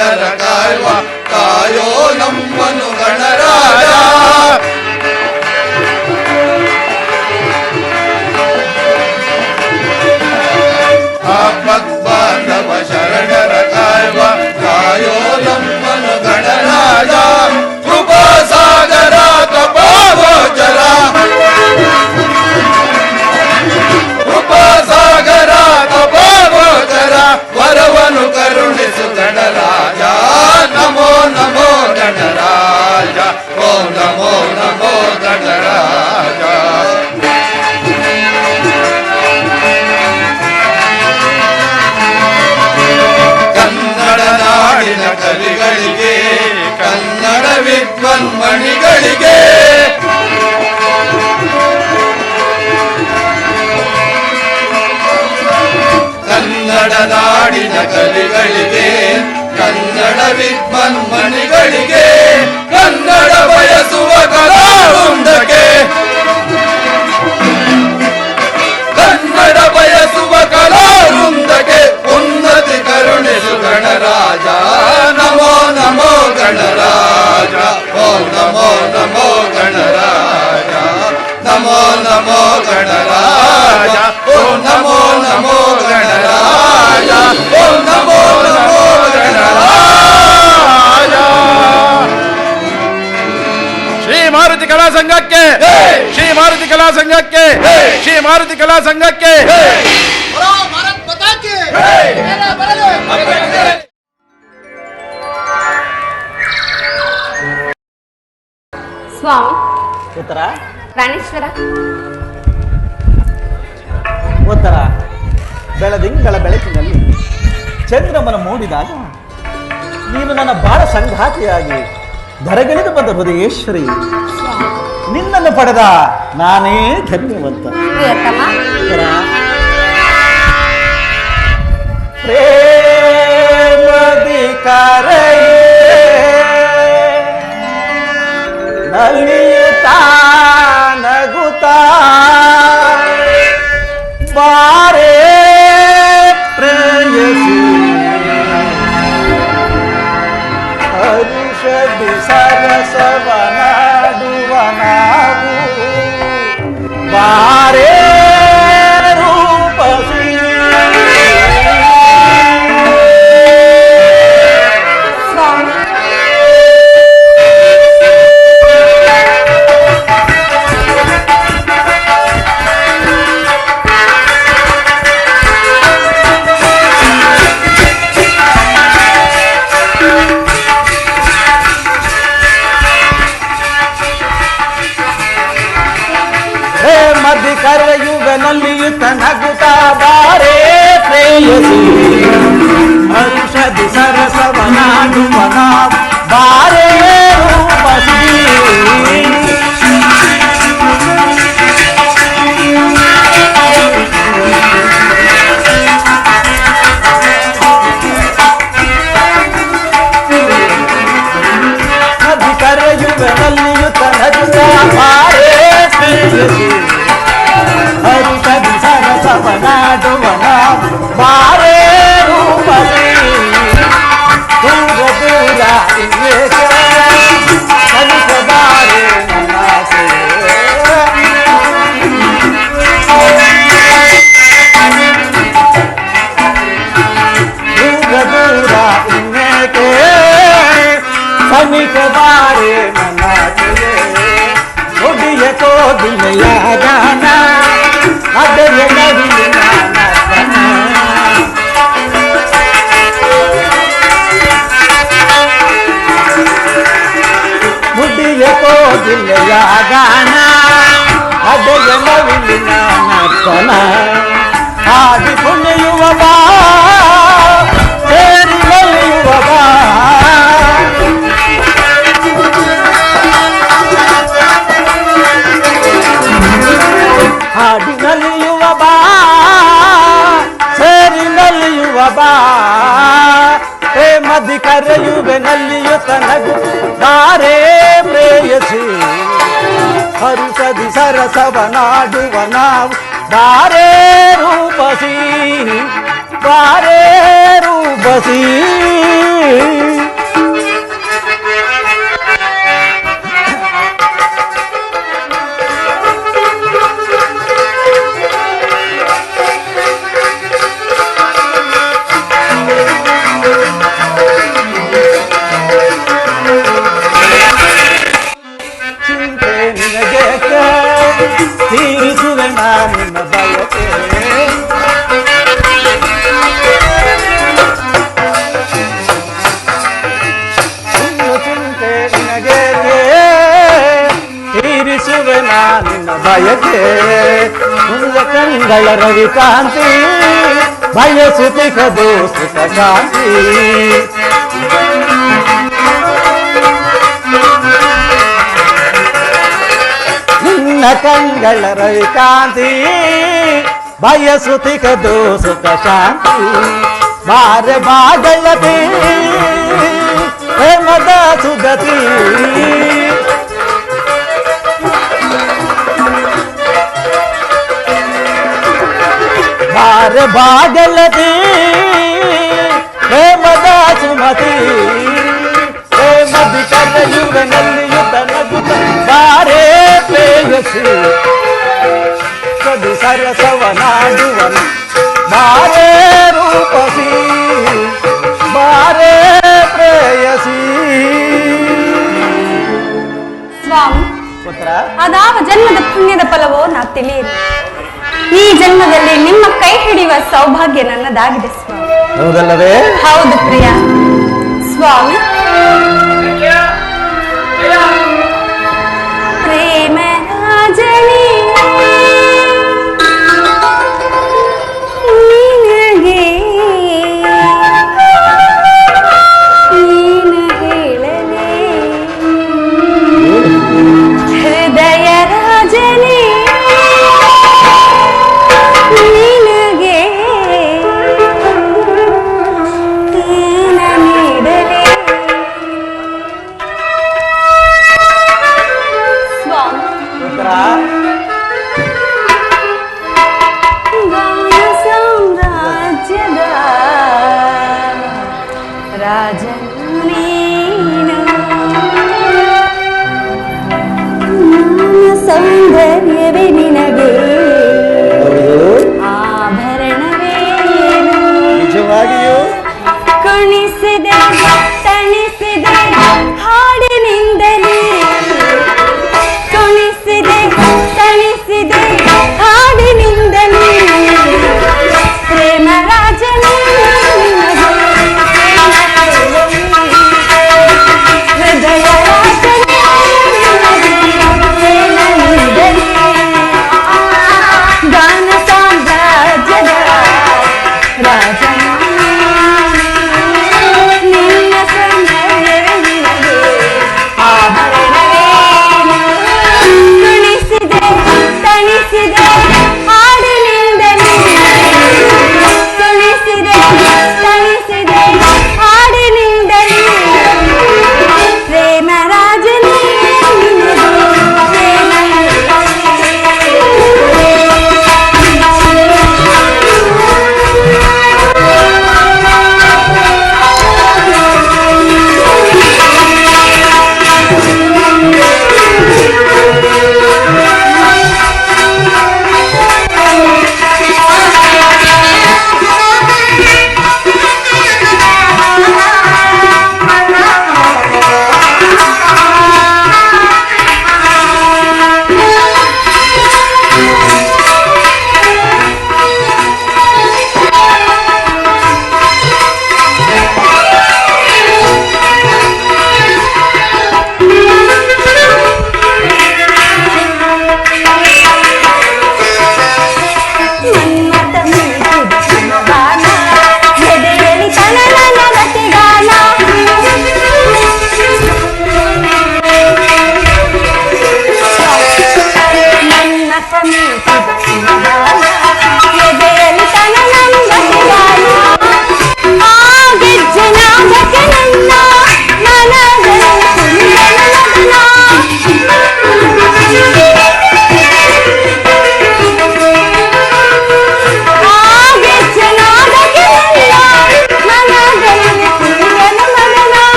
ಶರಣರ ಕಾಯುವ ಕಾಯೋ ನಮ್ಮನು ಗಣರಾಜ. ಆಪದ್ಬಾಂಧವ ಶರಣರ ಕಾಯುವ ಕಾಯೋ ನಮ್ಮನು ಗಣರಾಜ. ಕೃಪಾ ಸಾಗರ ಕೃಪಾಗೋಚರ ಕೃಪಾ ಸಾಗರ ಕೃಪಾಗೋಚರ ವರವನು ಕರುಣಿಸು ಗಣರಾಜ. ನಮೋ ನಮೋ ಗಣರಾಜ. ಓಂ ನಮೋ ನಮೋ ಗಣರಾಜ. ಕನ್ನಡ ನಾಡಿನ ಕವಿಗಳಿಗೆ ಕನ್ನಡ ವಿದ್ವನ್ಮಣಿಗಳಿಗೆ ಕನ್ನಡ ನಾಡಿನ ಕವಿಗಳಿಗೆ ಕನ್ನಡ ವಿದ್ವನ್ಮಣಿಗಳಿಗೆ ಕನ್ನಡ ಬಯಸುವ ಕಲಾವೃಂದಕ್ಕೆ ಕನ್ನಡ ಬಯಸುವ ಕಲಾವೃಂದಕ್ಕೆ ಉನ್ನತಿ ಕರುಣಿಸು ಗಣರಾಜ. ನಮೋ ನಮೋ ಗಣರಾಜ. ಓಂ ನಮೋ ನಮೋ ಗಣರಾಜ. ನಮೋ ನಮೋ ಗಣರಾಜ. ಓಂ ನಮೋ ನಮೋ ಗಣರಾಜ. ಓಂ ನಮೋ ನಮೋ ಗಣರಾಜ. ಶ್ರೀ ಮಾರುತಿ ಕಲಾ ಸಂಘಕ್ಕೆ, ಶ್ರೀ ಮಾರುತಿ ಕಲಾ ಸಂಘಕ್ಕೆ, ಶ್ರೀ ಮಾರುತಿ ಕಲಾ ಸಂಘಕ್ಕೆ. ಸ್ವಾಮಿ ಉತ್ತರ ಪ್ರಾಣೇಶ್ವರ, ಉತ್ತರ ಬೆಳದಿಂಗಳ ಬೆಳಕಿನಲ್ಲಿ ಚಂದ್ರಮನ ಮೂಡಿದಾಗ ನೀನು ನನ್ನ ಬಾಳ ಸಂಘಾತಿಯಾಗಿ ಧರೆಗಿಳಿದು ಬಂದ ಹೃದಯೇಶ್ವರಿ. ನಿನ್ನನ್ನು ಪಡೆದ ನಾನೇ ಧನ್ಯವಂತ. ಪ್ರೇಮದಿ ಕರೆಯೇ ನಲಿಯುತ್ತಾ ನಗುತ್ತಾ ಬಾರೇ ಪ್ರೇಯಸಿ ಹರುಷದಿ ಸರಸವನಾಡುವ ನಾವು ಬಾರೇ ರೂಪಸಿ. ಮದಿ ಕರೆಯುವನಲ್ಲಿಯುತ್ತ ನಗುತ್ತಾ ಬಾರೇ ಪ್ರೇಯಸಿ ಹರುಷದಿ ಸರಸವನಾಡುವ ನಾವು ಬಾರೇ ರೂಪಸಿ. ಮದಿ ಕರೆಯುವನಲ್ಲಿಯುತ್ತ ನಗುತ್ತಾ ಬಾರೇ ಪ್ರೇಯಸಿ ಹರುಷದಿ ಸರಸವನಾಡುವ ನಾವು ಬಾರೇ ರೂಪಸಿ. ದೂರ ದೂರ ಇನ್ನೇಕೆ ಕಲಿಸಬಾರೆ ನನ್ನಾಸೆ. ದೂರ ದೂರ ಇನ್ನೇಕೆ ಸಮಿಸಬಾರೆ ನನ್ನಾಸೆ. ಒಡಿಯ ಕೋಗಿಲೆಯ ಗಾನ ಅದರ ನವಿಲಿನ ನರ್ತನ. ಮುಡಿಯ ಕೋಗಿಲೆಯ ಗಾನ ಅದರ ನವಿಲಿನ ನರ್ತನ. ಹಾಡಿ ಕುಣಿಯುವ ಬಾ ಸೇರಿ ನಲಿಯುವ ಬಾ ಹಾಡಿ ನಲಿಯುವ ಬಾ ಸೇರಿ ನಲಿಯುವ ಬಾ. ಮದಿ ಕರೆಯುವೆ ನಲಿಯುತ್ತ ನಗು ಬಾರೇ ಪ್ರೇಯಸಿ ಹರುಷದಿ ಸರಸವನಾಡುವ ನಾವು ಬಾರೇ ರೂಪಸಿ. ಬಾರೇ ರೂಪಸಿ ಚಿಂತೆ ನಿನಗೆ ತೀರಿಸುವೆ ನಿನ್ನ ಬಯಕೆ ಚಿಂತೆ ನಿನಗೆ ತೀರಿಸುವೆ ನಿನ್ನ ಬಯಕೆ ಮುನ್ನ ಕಂಗಳ ರವಿಕಾಂತಿ ಬಯಸುತ್ತಿಕದು ಸುಖ ಶಾಂತಿ ನಿನ್ನ ಕಂಗಳ ರವಿಕಾಂತಿ ಬಯಸುತ್ತಿಕದು ಸುಖ ಶಾಂತಿ ಬಾರೆ ಬಾಗಳತಿ ಪ್ರೇಮದ ಸುಗತಿ ಬಾರೆ ಬಾಗಳತಿ ಪ್ರೇಮದ ಸುಮತಿ ಪ್ರೇಮದಿ ಕರೆಯುವನಲ್ಲಿಯು ತನಗುತ್ತ ಬಾರೇ ಪ್ರೇಯಸಿ ಸದಿ ಸರಸವನಾಡುವನ ಬಾರೇ ರೂಪಸಿ ಬಾರೇ ಪ್ರೇಯಸಿ. ಸ್ವಾಮಿ, ಪುತ್ರ, ಅದಾವ ಜನ್ಮದ ಪುಣ್ಯದ ಫಲವೋ ನಾ ತಿಳಿಯಲಿ. ಈ ಜನ್ಮದಲ್ಲಿ ನಿಮ್ಮ ಕೈ ಹಿಡಿಯುವ ಸೌಭಾಗ್ಯ ನನ್ನದಾಗಿದೆ ಸ್ವಾಮಿ. ಹೌದಲ್ಲವೇ? ಹೌದು ಪ್ರಿಯ. ಸ್ವಾಮಿ, ಪ್ರೇಮ ರಾಜನೇ ನಿನಗೆ ನೀನು ಹೇಳಲೇ ಹೃದಯ ರಾಜನೇ ನಿನಗೆ ನೀನು ನೀಡಲೇ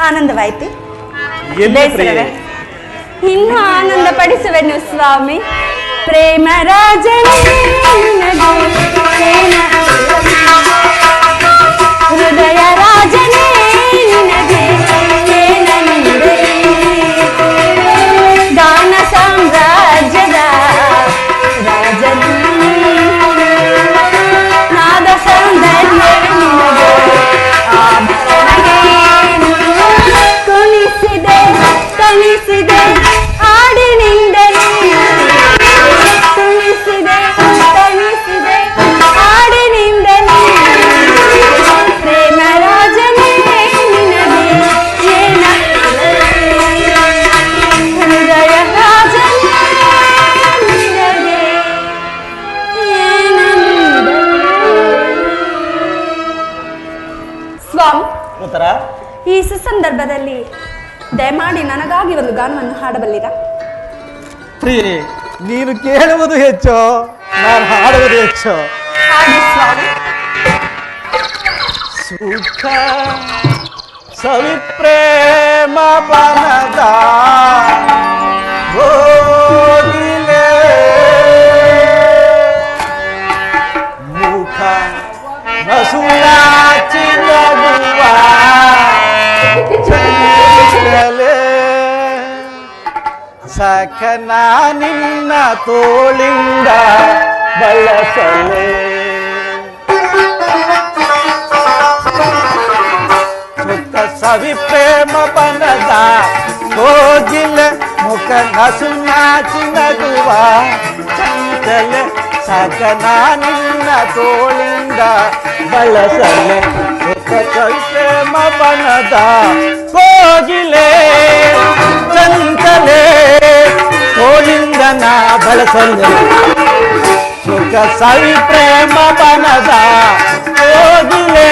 ಆನಂದವಾಯ್ತು. ಎಲ್ಲಿ ಪ್ರಿಯೆ? ಬೇಸರವೇ? ಇನ್ನು ಆನಂದ ಪಡಿಸುವೆನು ಸ್ವಾಮಿ. ಪ್ರೇಮ ರಾಜನೇ ಹೃದಯ ರಾಜನೇ ನಿನಗೆ ಏನಂದೆ? ಗಾನ ಸಾಮ್ರಾಜ್ಯದ ರಾಜನೇ ನಾದ ಸೌಂದರ್ಯ ನಿನಗೆ ಆಭರಣವೇನು? ಕುಣಿಸಿದೆ ತಣಿಸಿದೆ ಹಾಡಿನಿಂದಲೇ, ತುಣಿಸಿದೆ ತಣಿಸಿದೆ ಹಾಡಿನಿಂದಲೇ. ಪ್ರೇಮ ರಾಜನೇ ನಿನಗೆ ಏನ ಹೃದಯ ರಾಜನೇ ನಿನಗೆ ಏನಂದೆ? ಸ್ವಾಮಿ, ಉತ್ತರ ಈ ಸುಸಂದರ್ಭದಲ್ಲಿ ದಯಮಾಡಿ ನನಗಾಗಿ ಒಂದು ಗಾನವನ್ನು ಹಾಡಬಲ್ಲಿರಾ? ಪ್ರಿಯೆ, ನೀನು ಕೇಳುವುದು ಹೆಚ್ಚು, ನಾನು ಹಾಡುವುದು ಹೆಚ್ಚು. ಹಾಡಿ ಸ್ವಾಮಿ. ಸುಖ ಸವಿಪ್ರೇಮ ಬನದ ಹೋಗಿಲೆ ಮುಖ ನಸುಳಾಚಿ ನಗುವ ಚಂಚಲೆ ಸಖನ ನಿನ್ನ ತೋಳಿಂದ ಬಳಸಲೆ. ಸುತ್ತ ಸವಿ ಪ್ರೇಮ ಬನದ ಹೋಗಿಲ್ಲ ಮುಖ ನಸು ನಾಚಿ ನಗುವ ಚಂಚಲೆ ಸಖನ ನಿನ್ನ ತೋಳಿಂದ ಬಳಸಲೆ. ಸುತ್ತ ಸವಿ ಪ್ರೇಮ ಬನದ ಹೋಗಿಲೆ ಚಂಚಲೆ ತೋಳಿಂದ ನಾ ಬಳಸಲೆ. ಸುಖ ಸವಿ ಪ್ರೇಮ ಬನದ ಹೋಗಿಲೆ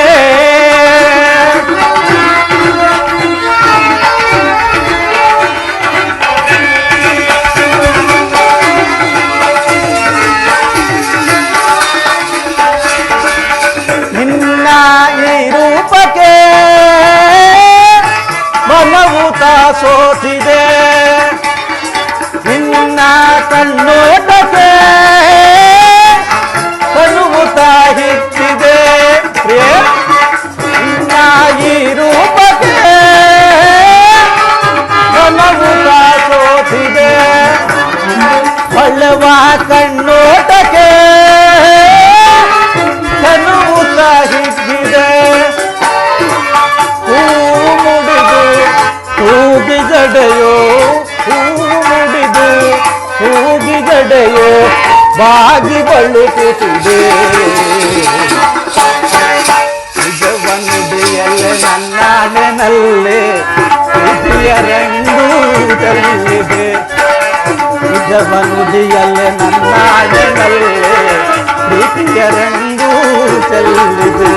ನಿನ್ನ ಈ ರೂಪಕ್ಕೆ ಮನವುತ ಸೋತಿದೆ, ನಿನ್ನ ಕಣ್ಣೋಟಕ್ಕೆ ಕಣ್ಣುವುತ ಹಿಚ್ಚಿದೆ. ಪ್ರಿಯ, ನಿನ್ನ ಈ ರೂಪಕ್ಕೆ ಮನವುತ ಸೋತಿದೆ, ಹೊಳ್ಳವ ಕಣ್ಣೋಟಕ್ಕೆ ಕಣ್ಣುವುತ ಹಿಚ್ಚಿದೆ. ಹೂ ಮುಡಿದು ಹೂಗಿಗಡೆಯೋ, ಹೂ ಮುಡಿದು ಹೂಗಿಗಡೆಯೋ ಬಾಗಿ ಬಳುಕುತ್ತಿದೆ. ನಿಜವನ್ನುಡಿಯಲ್ಲೇ ನನ್ನಾಣೆನಲ್ಲೇ ಪ್ರೀತಿಯ ರಂಗು ಚೆಲ್ಲಿದೆ. ನಿಜವನ್ನುಡಿಯಲ್ಲೇ ನನ್ನಾಣೆನಲ್ಲೇ ಪ್ರೀತಿಯ ರಂಗು ಚೆಲ್ಲಿದೆ.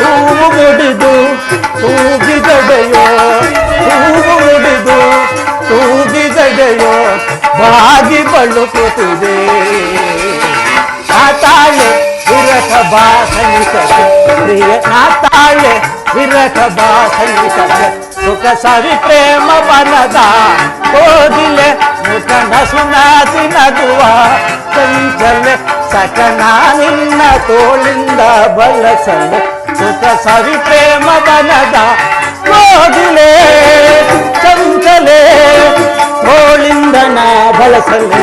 ಹೂವು ಮುಡಿದು ಹೂಗಿಗಡೆಯೋ, ಹೂವು ಮುಡಿದು ಹೂಗಿಗಡೆಯೋ ಬಾಗಿ ಬಳುಕುತ್ತಿದೆ. ನಾತಾಳೆ ವಿರಕ ಬಾಸನಿಸದೆ ಪ್ರಿಯ, ನಾತಾಳೆ ವಿರಕ ಬಾಸನಿಸದೆ ಸುಖ ಸವಿ ಪ್ರೇಮ ಬನದ ಹೋಗಿಲೆ ಮುಖ ನಸು ನಾಚಿ ನಗುವ ಚಂಚಲೆ ಸಕನ ನಿನ್ನ ತೋಳಿಂದ ಬಳಸಲೆ. ಸುಖ ಸವಿ ಪ್ರೇಮ ಬನದ ಹೋಗಿಲೆ ಚಂಚಲೆ ತೋಳಿಂದ ನಾ ಬಳಸಲೆ.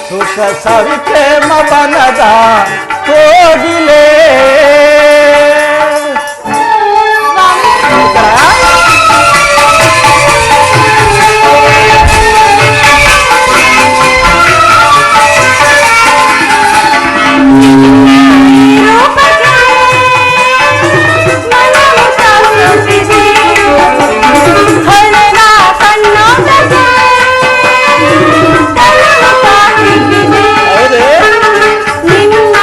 ಸುಖ ಸವಿ ಪ್ರೇಮ ಬನದ ಹೋಗಿಲೆ. ನಿನ್ನ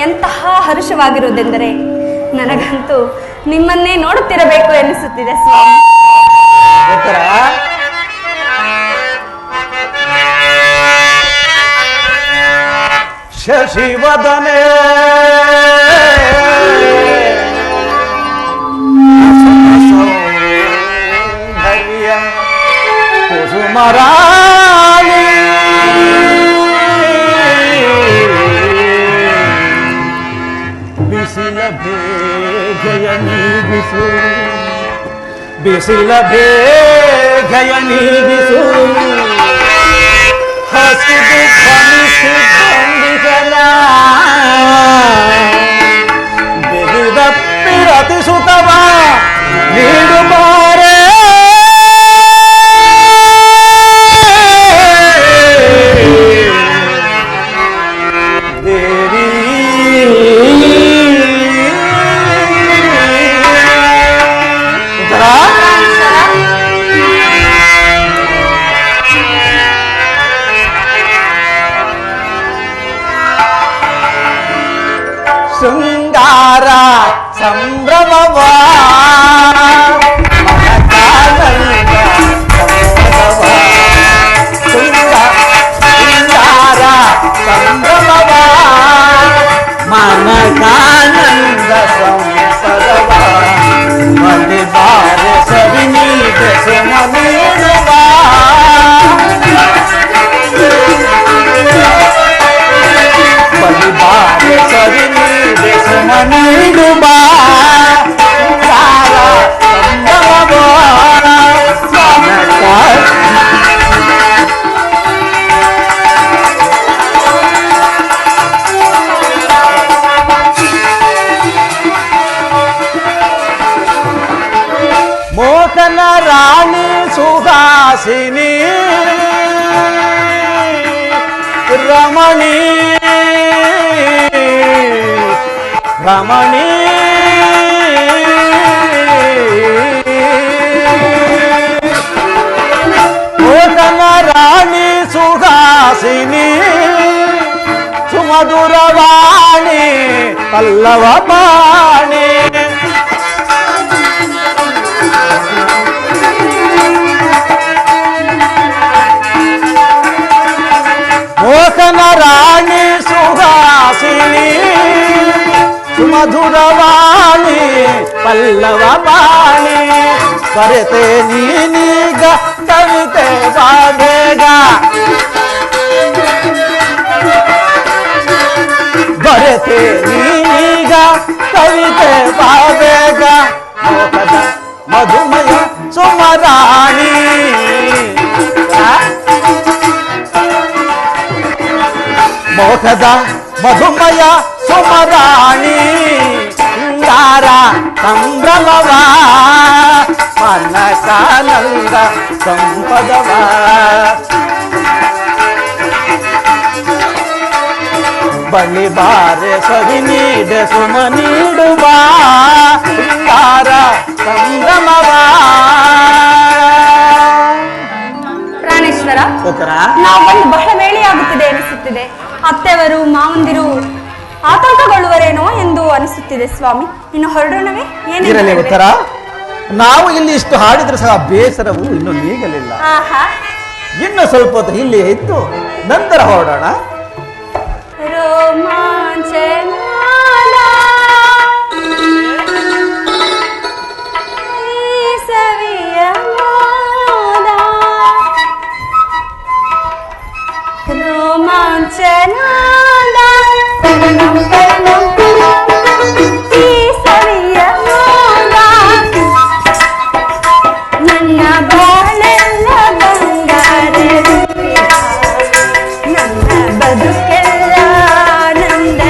ಎಂತಹ ಹರ್ಷವಾಗಿರುವುದೆಂದರೆ ನನಗಂತೂ ನಿಮ್ಮನ್ನೇ ನೋಡುತ್ತಿರಬೇಕು ಎನಿಸುತ್ತಿದೆ ಸ್ವಾಮಿ. ಶಶಿವದನೆ ಸೌಂದರ್ಯ ಕುಸುಮರಾಣಿ ಬಿಸಿಲ ಬೇಗಯ ನೀಗಿಸು, ಬಿಸಿಲ ಬೇಗಯ ನೀಗಿಸು, ಹಸಿದು ಧ್ವನಿಸಿ ಬಂದಿಸಲ ಬಿಗಿದಪ್ಪಿರತಿಸುತ್ತವ ನೀಡುಮಾರೆ ದೇವಿ. ಶೃಂಗಾರ ಸಂಭ್ರಮವ ಮನಕಾನಂದ ಸಂಭ್ರಮವ, ಶೃಂಗಾರ ಸಂಭ್ರಮವ ಮನಕಾನಂದ ಸಂಪದವ ಬಲಿ ಬಾರ ಸವಿ ನೀಡ ಸುಮನೀಡುವ, ಬಲಿ ಬಾರ ಸವಿ ನೀಡ ಸುಮನೀಡುವ ಸಂಭವ ಮೋಹನ ರಾಣಿ ಸುಹಾಸಿನಿ ರಮಣಿ ರಮಣಿ ಮೋಹನ ರಾಣಿ ಸುಹಾಸಿನಿ ಸುಮಧುರವಾಣಿ ಪಲ್ಲವ ಪಾಣಿ ಮೋಹನ ರಾಣಿ ಸುಹಾಸಿನಿ ಸುಮಧುರವಾಣಿ ಪಲ್ಲವ ಪಾಣಿ ಬರೆತೆ ನೀನೀಗ ಕವಿತೆ ಬಾಬೇಗ ಬರೆತೆ ನೀನೀಗ ಕವಿತೆ ಬಾಬೇಗ ಮೋಹದ ಮಧುಮಯ ಸುಮರಾಣಿ ಮೋಹದ ಮಧುಮಯ ಸುಮರಾಣಿ ಶೃಂಗಾರ ಸಂಭ್ರಮವ ಮನಕಾನಂದ ಸಂಪದವ ಬಲಿ ಬಾರೆ ಸವಿ ನೀಡ ಸುಮ ನೀಡುವ ಶೃಂಗಾರ ಸಂಭ್ರಮವ. ಪ್ರಾಣೇಶ್ವರ, ನಾವು ಬಂದು ಬಹಳ ವೇಳೆಯಾಗುತ್ತಿದೆ ಎನಿಸುತ್ತಿದೆ. ಅತ್ತೆವರು ಮಾವಂದಿರು ಆತಂಕಗೊಳ್ಳುವರೇನೋ ಎಂದು ಅನಿಸುತ್ತಿದೆ ಸ್ವಾಮಿ. ಇನ್ನು ಹೊರಡೋಣವೇ? ಏನಿರಲಿ ಉತ್ತರ, ನಾವು ಇಲ್ಲಿ ಇಷ್ಟು ಹಾಡಿದ್ರೆ ಸಹ ಬೇಸರವು ಇನ್ನು ನೀಗಲಿಲ್ಲ. ಇನ್ನು ಸ್ವಲ್ಪ ಹೊತ್ತು ಇಲ್ಲಿ ಇತ್ತು ನಂತರ ಹೊರಡೋಣ. ನನ್ನ ಬಾಳೆಲ್ಲ ಬಂಗಾರ, ನನ್ನ ಬದುಕೆಲ್ಲ ನಂದ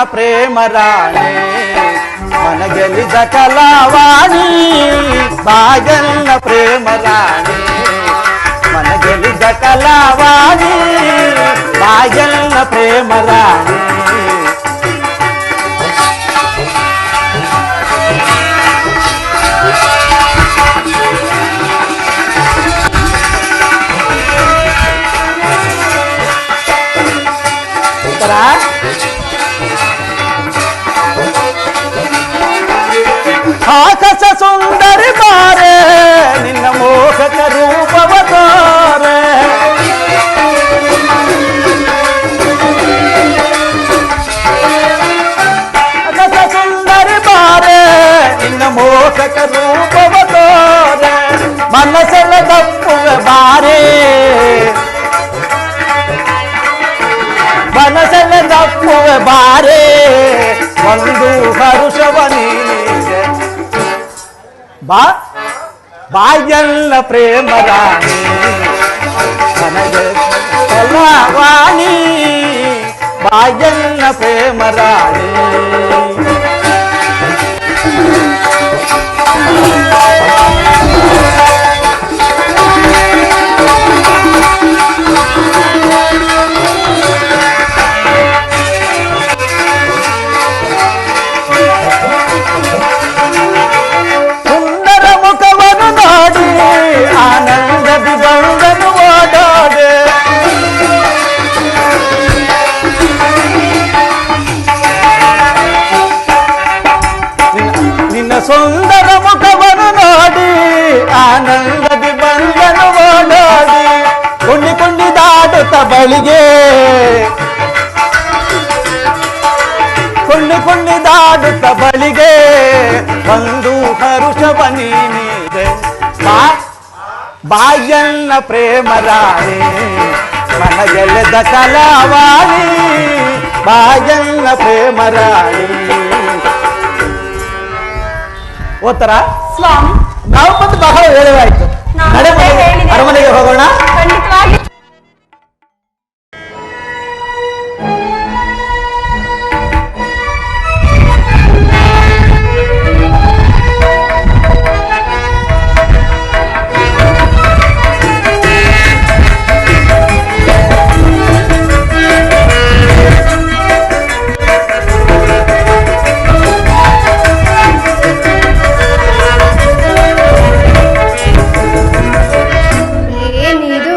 ಪ್ರೇಮ ರಾಣಿ ಮನಗೆಲಿದ ಕಲಾವಾಣಿ ಬಾಯನ್ನ ಪ್ರೇಮ ರಾಣಿ ಮನಗೆಲಿದ ಕಲಾವಾಣಿ ಬಾಯನ್ನ ಪ್ರೇಮ ರಾಣಿ ಆಕಾಶ ಸುಂದರಿ ಬಾರೆ ನಿನ್ನ ಮೋಹಕ ರೂಪವ ತೋರೆ ಆಕಾಶ ಸುಂದರಿ ಬಾರೆ ನಿನ್ನ ಮೋಹಕ ರೂಪವ ತೋರೆ ಮನಸ್ಸೆಲ್ಲ ತಪ್ಪುವೆ ಬಾರೆ ಮನಸ್ಸೆಲ್ಲ ತಪ್ಪುವೆ ಬಾರೆ ಒಂದು ಹರುಷವ ನೀನಿದೆ ಬಾ ಬಾಯಲ್ಲ ಪ್ರೇಮ ರಾಣಿ ನನಗೆ ಕಲಾವಾಣಿ ಬಾಯಲ್ಲ ಪ್ರೇಮ ರಾಣಿ ಆನಂದದಿ ಬಂದನು ಓಡಾಡೆ ನಿನ್ನ ಸುಂದರ ಮುಖವನ್ನು ನೋಡಿ ಆನಂದದಿ ಬಂದನು ಓಡಾಡಿ ಕುಂಡಿ ಕುಂಡಿದಾಡುತ್ತ ಬಳಿಗೆ ಕುಂಡಿದಾಡುತ್ತ ಬಳಿಗೆ ಒಂದು ಹರುಷವ ನೀನಿದೆ ಬಾಯನ್ನ ಪ್ರೇಮ ರಾಣಿ ಮನಗೆಲೆದ ಕಲಾವಾಣಿ ಬಾಯನ್ನ ಪ್ರೇಮ ರಾಣಿ ಓದ್ತಾರ ಸ್ವಾಮಿ ನಾವು ಬಂದು ಬಹಳ ಹೇಳುವಾಯ್ತು ನಡೆ ಅರಮನೆಗೆ ಹೋಗೋಣ ಖಂಡಿತವಾಗಿ ಏನಿದು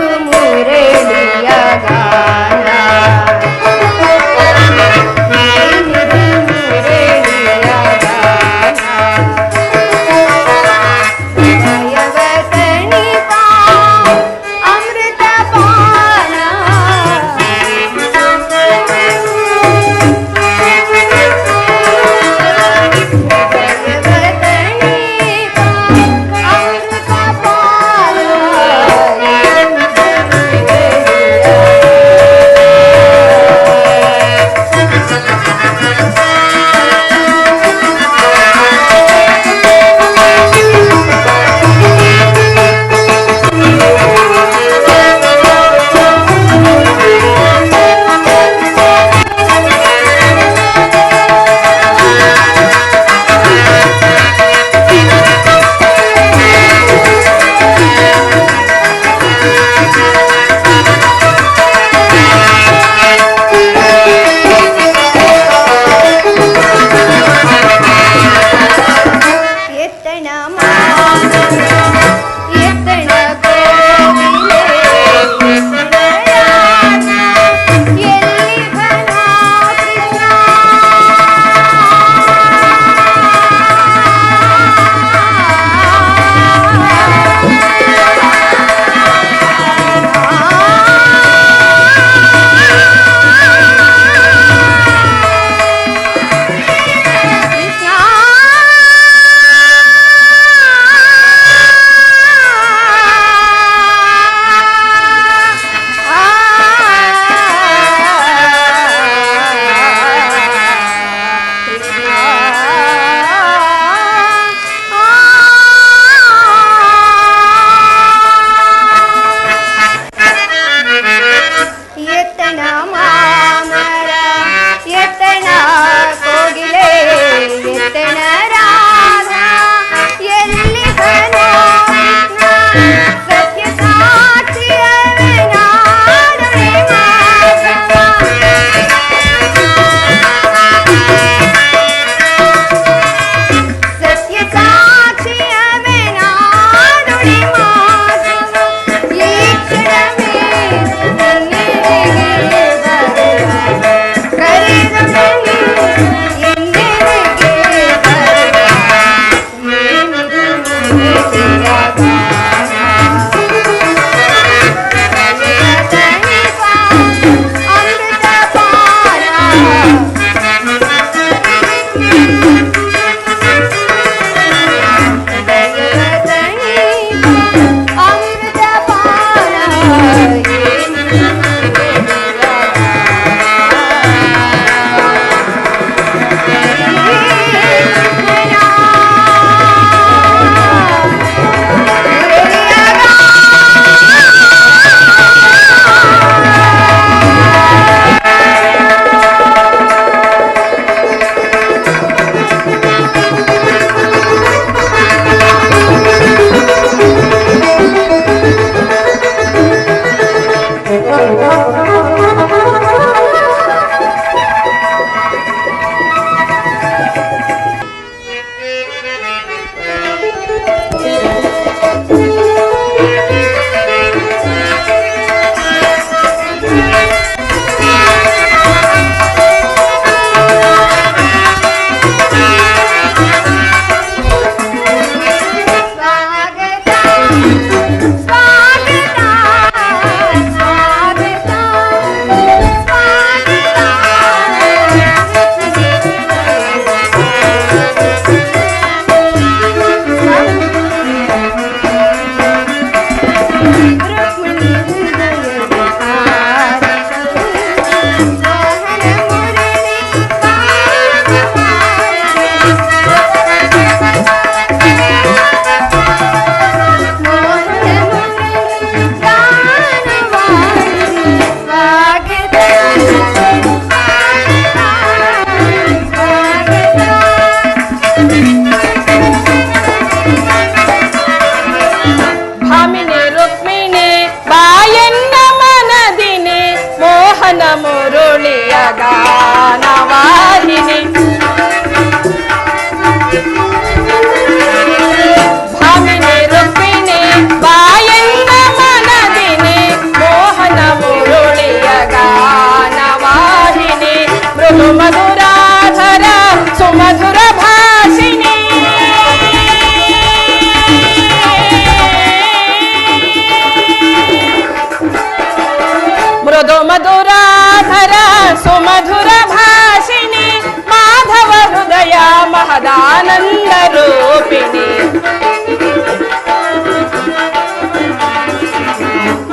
ಗಂಗಾಧರ ಸುಮಧುರ ಭಾಷಿಣಿ ಮಾಧವ ಹೃದಯ ಮಹದಾನಂದ ರೂಪಿಣಿ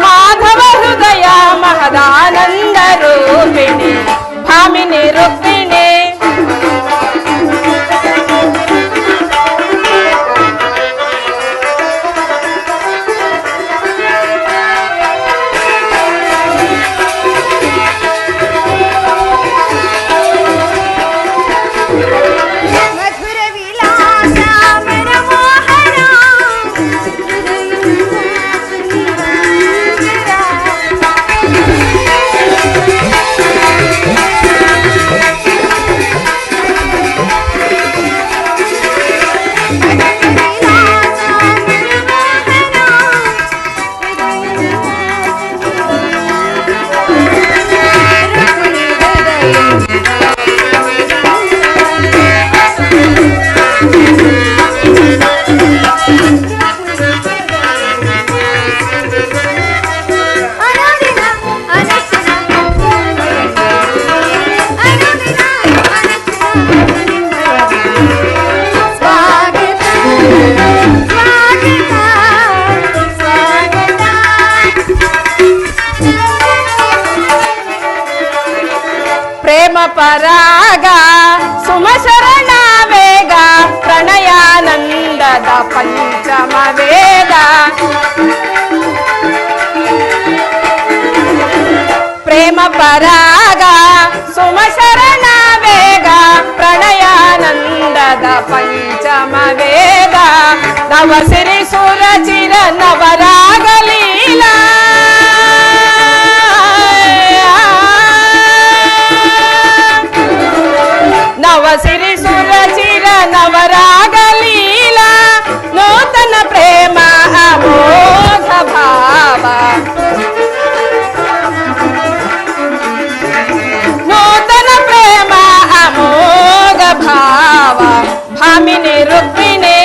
ಮಾಧವ ಹೃದಯ ಮಹದಾನಂದ ರೂಪಿಣಿ ಭಾಮಿನಿ ರುಕ್ಮಿಣಿ ಪರಾಗ ಸುಮಶರಣ ವೇಗ ಪ್ರಣಯಾನಂದದ ಪಂಚಮ ವೇದ ಪ್ರೇಮ ಪರಾಗ ಸುಮಶರಣ ವೇಗ ಪ್ರಣಯಾನಂದದ ಪಂಚಮ ವೇದ ನವ ಸಿರಿ ಸುರ ಚಿರ ನವರಾಗಲೀಲಾ ನವ ಸಿರಿ ಸುರ ಚಿರ ನವರಾಗಲೀಲ ನೂತನ ಪ್ರೇಮ ಅಮೋಘ ಭಾವ ನೂತನ ಪ್ರೇಮ ಅಮೋಘ ಭಾವ ಭಾಮಿನಿ ರುಕ್ಮಿಣಿ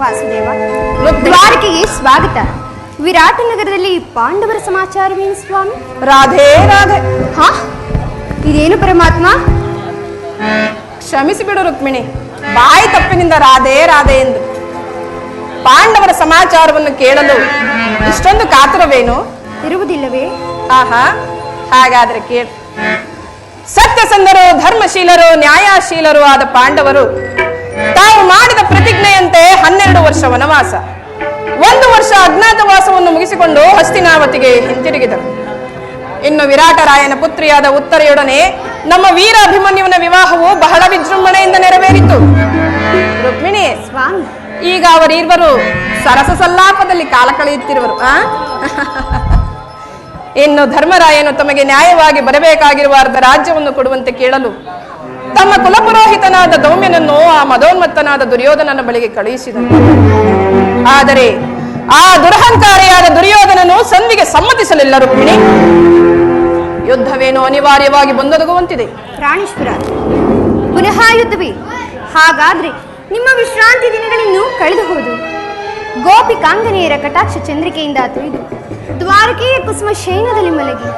ವಾಸುದೇವ, ದ್ವಾರಕೆಗೆ ಸ್ವಾಗತ. ವಿರಾಟ ನಗರದಲ್ಲಿ ಪಾಂಡವರ ಸಮಾಚಾರವೇನು ಸ್ವಾಮಿ? ರಾಧೆ ರಾಧೆ. ಹಾ, ಇದೇನು ಪರಮಾತ್ಮ? ಕ್ಷಮಿಸಿ ಬಿಡು ರುಕ್ಮಿಣಿ, ಬಾಯಿ ತಪ್ಪಿನಿಂದ ರಾಧೆ ರಾಧೆ ಎಂದು. ಪಾಂಡವರ ಸಮಾಚಾರವನ್ನು ಕೇಳಲು ಇಷ್ಟೊಂದು ಕಾತುರವೇನು? ಇರುವುದಿಲ್ಲವೇ? ಆಹಾ, ಹಾಗಾದ್ರೆ ಕೇಳು. ಸತ್ಯಸಂಧರು, ಧರ್ಮಶೀಲರು, ನ್ಯಾಯಶೀಲರು ಆದ ಪಾಂಡವರು ತಾವು ಮಾಡಿದ ಪ್ರತಿಜ್ಞೆಯಂತೆ 12 ವರ್ಷ ವನವಾಸ, 1 ವರ್ಷ ಅಜ್ಞಾತವಾಸವನ್ನು ಮುಗಿಸಿಕೊಂಡು ಹಸ್ತಿನಾವತಿಗೆ ಹಿಂತಿರುಗಿದರು. ಇನ್ನು ವಿರಾಟರಾಯನ ಪುತ್ರಿಯಾದ ಉತ್ತರೆಯೊಡನೆ ನಮ್ಮ ವೀರ ಅಭಿಮನ್ಯುವಿನ ವಿವಾಹವು ಬಹಳ ವಿಜೃಂಭಣೆಯಿಂದ ನೆರವೇರಿತು. ರುಕ್ಮಿಣಿ ಸ್ವಾಮಿ, ಈಗ ಅವರಿಬ್ಬರು ಸರಸ ಸಲ್ಲಾಪದಲ್ಲಿ ಕಾಲ ಕಳೆಯುತ್ತಿರುವರು. ಇನ್ನು ಧರ್ಮರಾಯನು ತಮಗೆ ನ್ಯಾಯವಾಗಿ ಬರಬೇಕಾಗಿರುವ ಅರ್ಧ ರಾಜ್ಯವನ್ನು ಕೊಡುವಂತೆ ಕೇಳಲು ತಮ್ಮ ಕುಲಪುರೋಹಿತನಾದ ದೌಮ್ಯನನ್ನು ಆ ಮದೋನ್ಮತ್ತನಾದ ದುರ್ಯೋಧನನ ಬಳಿಗೆ ಕಳುಹಿಸಿದನು. ಆದರೆ ಆ ದುರಹಂಕಾರಿಯಾದ ದುರ್ಯೋಧನನು ಸಂಧಿಗೆ ಸಮ್ಮತಿಸಲಿಲ್ಲ. ರುಕ್ಮಿಣಿ, ಯುದ್ಧವೇನೋ ಅನಿವಾರ್ಯವಾಗಿ ಬಂದೊದಗುವಂತಿದೆ. ಪ್ರಾಣೇಶ್ವರ, ಪುನಃ ಯುದ್ಧವೇ? ಹಾಗಾದ್ರೆ ನಿಮ್ಮ ವಿಶ್ರಾಂತಿ ದಿನಗಳಿನ್ನೂ ಕಳೆದು ಹೋದು. ಗೋಪಿಕಾಂಗನೆಯರ ಕಟಾಕ್ಷ ಚಂದ್ರಿಕೆಯಿಂದ ತುಳಿದು ದ್ವಾರಕೆಯ ಕುಸುಮ ಶಯನದಲ್ಲಿ ಮಲಗಿ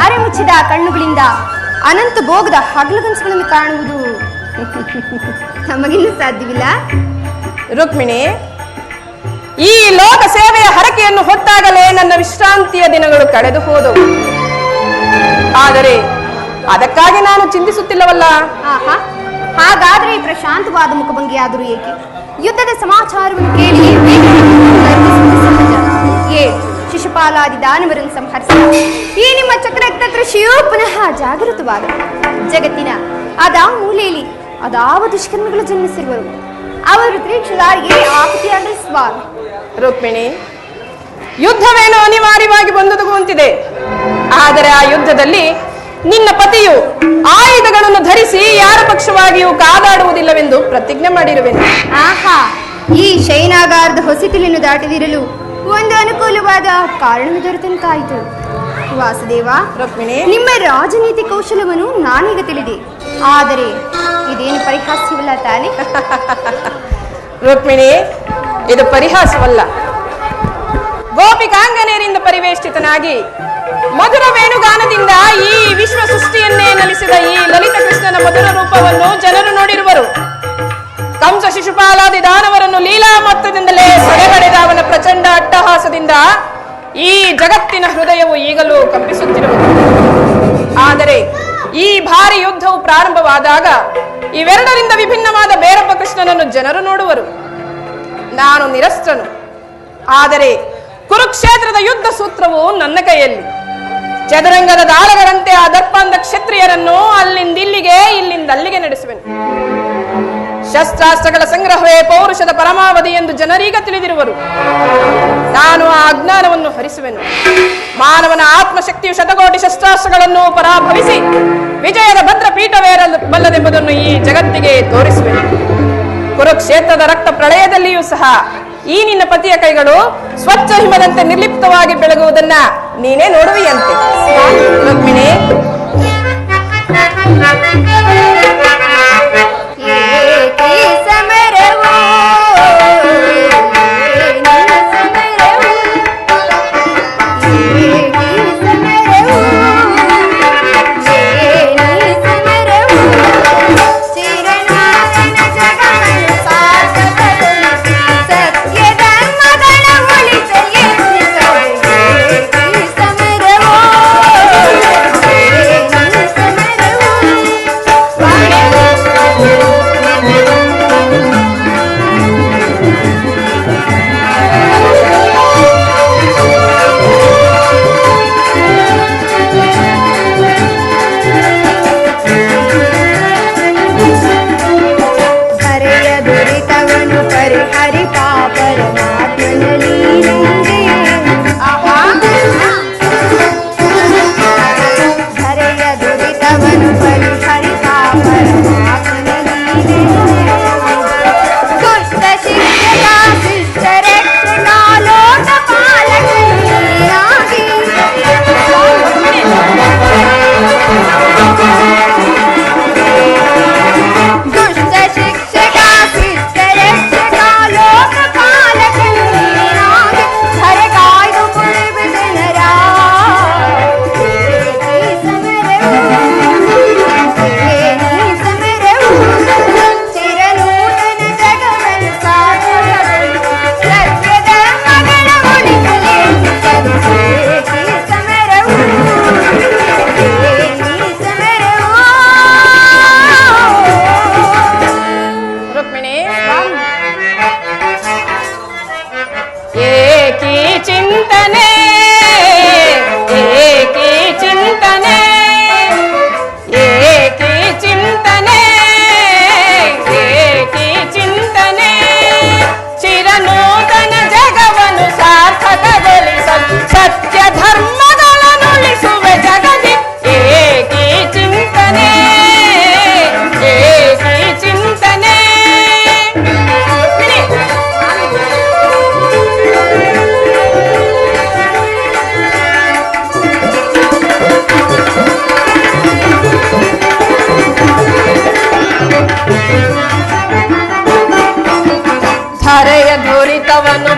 ಅರೆ ಮುಚ್ಚಿದ ಕಣ್ಣುಗಳಿಂದ ಅನಂತ ಭೋಗದ ಹಗಲುಗನಸುಗಳನ್ನು ಕಾಣುವುದು ನಮಗಿನ್ನೂ ಸಾಧ್ಯವಿಲ್ಲ. ರುಕ್ಮಿಣಿ, ಈ ಲೋಕ ಸೇವೆಯ ಹರಕೆಯನ್ನು ಹೊತ್ತಾಗಲೇ ನನ್ನ ವಿಶ್ರಾಂತಿಯ ದಿನಗಳು ಕಳೆದು ಹೋದವು. ಆದರೆ ಅದಕ್ಕಾಗಿ ನಾನು ಚಿಂತಿಸುತ್ತಿಲ್ಲವಲ್ಲ. ಆಹಾ, ಹಾಗಾದ್ರೆ ಪ್ರಶಾಂತವಾದ ಮುಖಭಂಗಿಯಾದರೂ ಏಕೆ? ಯುದ್ಧದ ಸಮಾಚಾರವನ್ನು ಕೇಳಿ ಶಿಶುಪಾಲಾದಿ ದಾನವರನ್ನು ಸಂಹರಿಸಿ ಈ ನಿಮ್ಮ ಚಕ್ರರಕ್ತ ಋಷಿಯೂ ಪುನಃ ಜಾಗೃತವಾದ ಜಗತ್ತಿನ ಅದಾ ಮೂಲೆಯಲ್ಲಿ ಅದಾವ ದುಷ್ಕರ್ಮಿಗಳು ಜನ್ಮಿಸಿರುವರು. ಅವರು ತ್ರಿಕ್ಷದಾರಿಗೆ ಆಹುತಿಯಾದ ಸ್ವಾಮಿ. ರುಕ್ಮಿಣಿ, ಯುದ್ಧವೇನೋ ಅನಿವಾರ್ಯವಾಗಿ ಬಂದುದುಗುವಂತಿದೆ. ಆದರೆ ಆ ಯುದ್ಧದಲ್ಲಿ ನಿನ್ನ ಪತಿಯು ಆಯುಧಗಳನ್ನು ಧರಿಸಿ ಯಾರ ಪಕ್ಷವಾಗಿಯೂ ಕಾದಾಡುವುದಿಲ್ಲವೆಂದು ಪ್ರತಿಜ್ಞೆ ಮಾಡಿರುವೆನು. ಆಹಾ, ಈ ಶೈನಾಗಾರದ ಹೊಸತಿಲನ್ನು ದಾಟದಿರಲು ಒಂದು ಅನುಕೂಲವಾದ ಕಾರಣವು ದೊರೆತಂತಾಯಿತು. ವಾಸುದೇವ, ರುಕ್ಮಿಣಿ, ನಿಮ್ಮ ರಾಜನೀತಿ ಕೌಶಲವನ್ನು ನಾನೀಗ ತಿಳಿದೆ. ಆದರೆ ಇದೇನು ಪರಿಹಾಸ್ಯವಲ್ಲ ತಾನೆ? ರುಕ್ಮಿಣಿ, ಇದು ಪರಿಹಾಸವಲ್ಲ. ಗೋಪಿಕಾಂಗನೆಯರಿಂದ ಪರಿವೇಷ್ಟಿತನಾಗಿ ಮಧುರ ವೇಣುಗಾನದಿಂದ ಈ ವಿಶ್ವ ಸೃಷ್ಟಿಯನ್ನೇ ನಲಿಸಿದ ಈ ಲಲಿತ ಕೃಷ್ಣನ ಮಧುರ ರೂಪವನ್ನು ಜನರು ನೋಡಿರುವರು. ಕಂಸ ಶಿಶುಪಾಲಾದಿ ದಾನವರನ್ನು ಲೀಲಾ ಮೊತ್ತದಿಂದಲೇ ಸೆರೆಗಡೆದ ಅವನ ಪ್ರಚಂಡ ಅಟ್ಟಹಾಸದಿಂದ ಈ ಜಗತ್ತಿನ ಹೃದಯವು ಈಗಲೂ ಕಂಪಿಸುತ್ತಿರುವುದು. ಆದರೆ ಈ ಭಾರಿ ಯುದ್ಧವು ಪ್ರಾರಂಭವಾದಾಗ ಇವೆರಡರಿಂದ ವಿಭಿನ್ನವಾದ ಬೇರೊಬ್ಬ ಕೃಷ್ಣನನ್ನು ಜನರು ನೋಡುವರು. ನಾನು ನಿರಸ್ತ್ರನು, ಆದರೆ ಕುರುಕ್ಷೇತ್ರದ ಯುದ್ಧ ಸೂತ್ರವು ನನ್ನ ಕೈಯಲ್ಲಿ. ಚದುರಂಗದ ದಾಳಗಳಂತೆ ಆ ದರ್ಪಾಂಧ ಕ್ಷತ್ರಿಯರನ್ನು ಅಲ್ಲಿಂದಿಲ್ಲಿಗೆ ಇಲ್ಲಿಂದಲ್ಲಿಗೆ ನಡೆಸುವೆನು. ಶಸ್ತ್ರಾಸ್ತ್ರಗಳ ಸಂಗ್ರಹವೇ ಪೌರುಷದ ಪರಮಾವಧಿ ಎಂದು ಜನರೀಗ ತಿಳಿದಿರುವರು. ನಾನು ಆ ಅಜ್ಞಾನವನ್ನು ಹರಿಸುವೆನು. ಮಾನವನ ಆತ್ಮಶಕ್ತಿಯು ಶತಕೋಟಿ ಶಸ್ತ್ರಾಸ್ತ್ರಗಳನ್ನು ಪರಾಭವಿಸಿ ವಿಜಯದ ಭದ್ರ ಪೀಠವೇರಬಲ್ಲದೆಂಬುದನ್ನು ಈ ಜಗತ್ತಿಗೆ ತೋರಿಸುವೆನು. ಕುರುಕ್ಷೇತ್ರದ ರಕ್ತ ಪ್ರಳಯದಲ್ಲಿಯೂ ಸಹ ಈ ನಿನ್ನ ಪತಿಯ ಕೈಗಳು ಸ್ವಚ್ಛ ಹಿಮದಂತೆ ನಿರ್ಲಿಪ್ತವಾಗಿ ಬೆಳಗುವುದನ್ನ ನೀನೇ ನೋಡುವಿಯಂತೆ. ರುಕ್ಮಿಣಿ,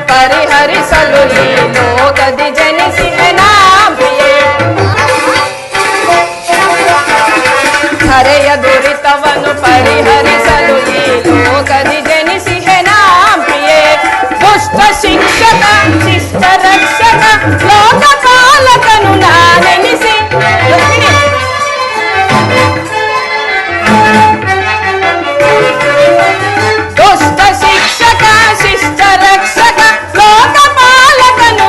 ಪರಿಹರಿಸಲು ಈ ಲೋಕದಿ ಜನಿಸಿದೆ ನಾಭಿಯೇ. ಹರೆಯ ದುರಿತವನ್ನು ಪರಿಹರಿಸಲು ಈ ಲೋಕದಿ ಜನಿಸಿದೆ ನಾಭಿಯೇ. ದುಷ್ಟ ಶಿಕ್ಷಕ ಶಿಷ್ಟ ರಕ್ಷಕ ಲೋಕಪಾಲಕನು ನಾನೆನಿಸಿ. ದುಷ್ಟ ಶಿಕ್ಷಕ ಶಿಷ್ಟ ರಕ್ಷಕ ಲೋಕಪಾಲಕನು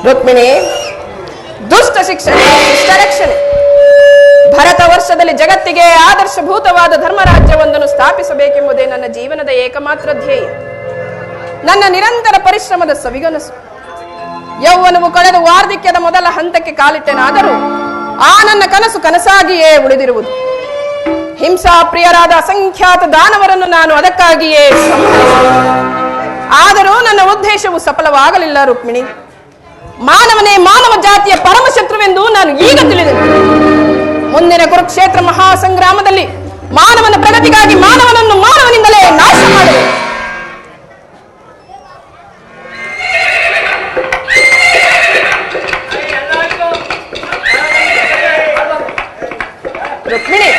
ರುಕ್ಮಿಣಿ, ದುಷ್ಟ ಶಿಕ್ಷಣೆ ಶಿಷ್ಟ ರಕ್ಷಣೆ. ಭರತ ವರ್ಷದಲ್ಲಿ ಜಗತ್ತಿಗೆ ಆದರ್ಶಭೂತವಾದ ಧರ್ಮರಾಜ್ಯವೊಂದನ್ನು ಸ್ಥಾಪಿಸಬೇಕೆಂಬುದೇ ನನ್ನ ಜೀವನದ ಏಕಮಾತ್ರ ಧ್ಯೇಯ, ನನ್ನ ನಿರಂತರ ಪರಿಶ್ರಮದ ಸವಿಗನಸು. ಯೌವನವು ಕಳೆದು ವಾರ್ಧಕ್ಯದ ಮೊದಲ ಹಂತಕ್ಕೆ ಕಾಲಿಟ್ಟೆನಾದರೂ ಆ ನನ್ನ ಕನಸು ಕನಸಾಗಿಯೇ ಉಳಿದಿರುವುದು. ಹಿಂಸಾ ಪ್ರಿಯರಾದ ಅಸಂಖ್ಯಾತ ದಾನವರನ್ನು ನಾನು ಅದಕ್ಕಾಗಿಯೇ ಆದರೂ ನನ್ನ ಉದ್ದೇಶವು ಸಫಲವಾಗಲಿಲ್ಲ ರುಕ್ಮಿಣಿ. ಮಾನವನೇ ಮಾನವ ಜಾತಿಯ ಪರಮಶತ್ರುವೆಂದು ನಾನು ಈಗ ತಿಳಿದೆನು. ಮುಂದಿನ ಕುರುಕ್ಷೇತ್ರ ಮಹಾಸಂಗ್ರಾಮದಲ್ಲಿ ಮಾನವನ ಪ್ರಗತಿಗಾಗಿ ಮಾನವನನ್ನು ಮಾನವನಿಂದಲೇ ನಾಶ ಮಾಡಬೇಕು. ರುಕ್ಮಿಣಿ,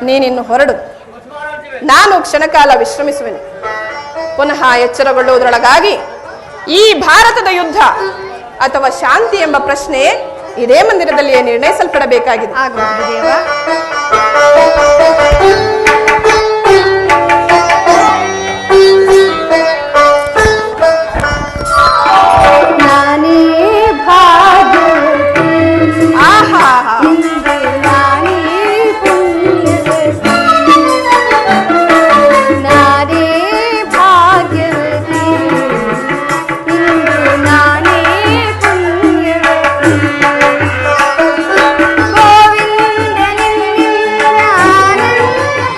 ನೀನಿನ್ನು ಹೊರಡು. ನಾನು ಕ್ಷಣಕಾಲ ವಿಶ್ರಮಿಸುವೆನು. ಪುನಃ ಎಚ್ಚರಗೊಳ್ಳುವುದರೊಳಗಾಗಿ ಈ ಭಾರತದ ಯುದ್ಧ ಅಥವಾ ಶಾಂತಿ ಎಂಬ ಪ್ರಶ್ನೆ ಇದೇ ಮಂದಿರದಲ್ಲಿಯೇ ನಿರ್ಣಯಿಸಲ್ಪಡಬೇಕಾಗಿದೆ. ಆಗಬಹುದು ದೇವ. ನಾನೇ ಭಾಗ್ಯವತಿ, ಆಹಾ, ಇಂದು ನಾನೇ ಪುಣ್ಯವತಿ, ನಾನೇ ಭಾಗ್ಯವತಿ, ಇಂದು ನಾನೇ ಪುಣ್ಯವತಿ. ಗೋವಿಂದನಿಂದ ಆನಂದ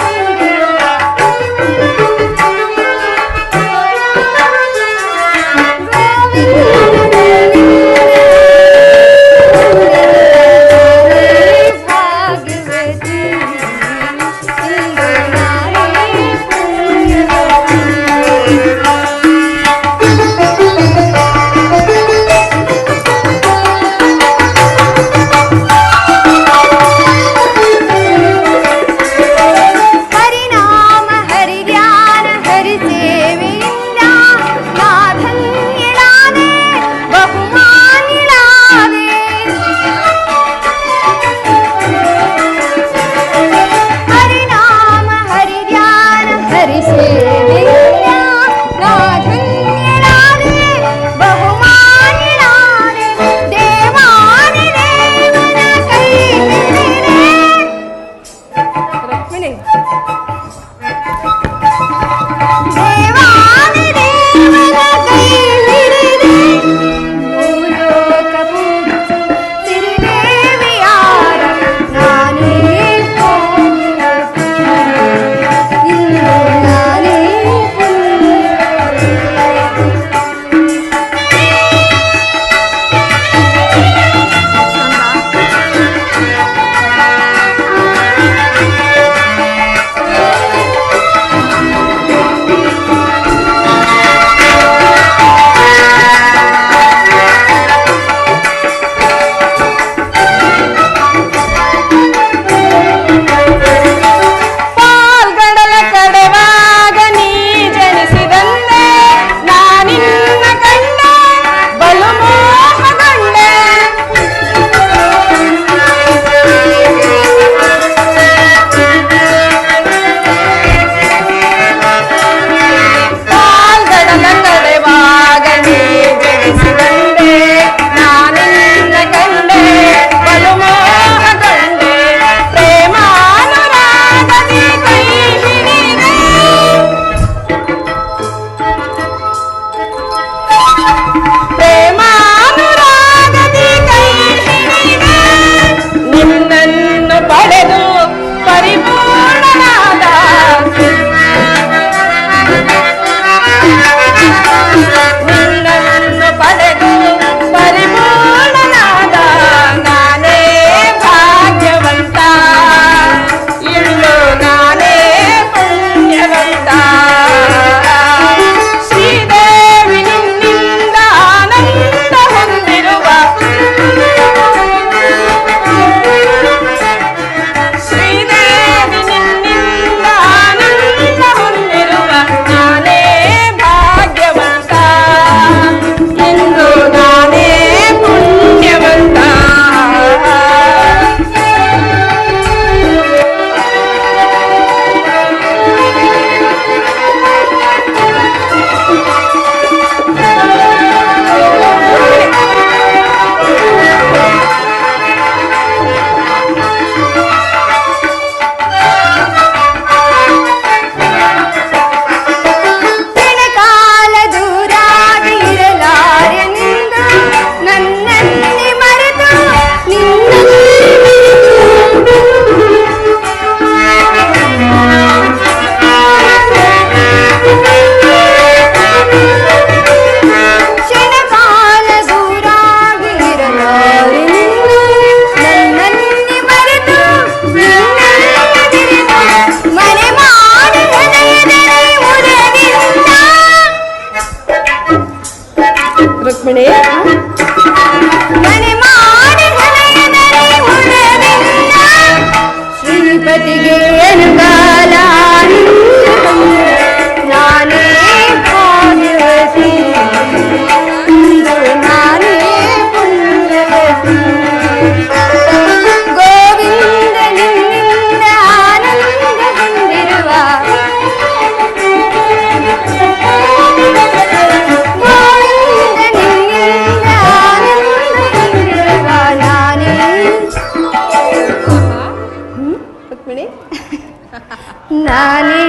ನಾನೇ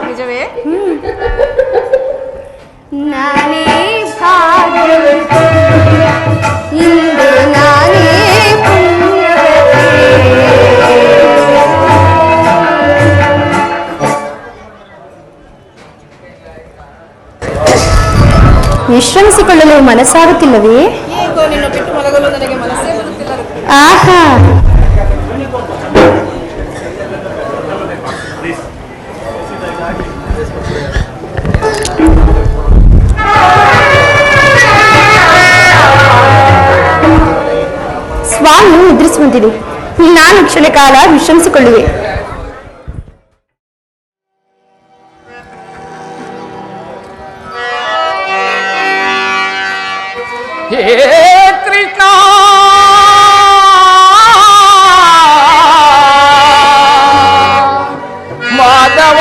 ನಿಜವೇ? ನಾನೇ ಭಾಗ್ಯವತಿ ಇಂದು ನಾನೇ ಪುಣ್ಯವತಿ. ವಿಶ್ರಮಿಸಿಕೊಳ್ಳಲು ಮನಸ್ಸಾಗುತ್ತಿಲ್ಲವೇ? ಹೇಗೋ ನಿನ್ನ ಬಿಟ್ಟು ಮಲಗಲು ನನಗೆ ಮನಸ್ಸೇ ಬರುತ್ತಿಲ್ಲ. ಆಹಾ, ಸ್ವಾಮಿ ನಿದ್ರಿಸುವಂತಿದೆ. ನಾನು ಕ್ಷಣ ಕಾಲ ವಿಶ್ರಮಿಸಿಕೊಳ್ಳುವೆ. ಹೇ ಕೃಷ್ಣ ಮಾಧವ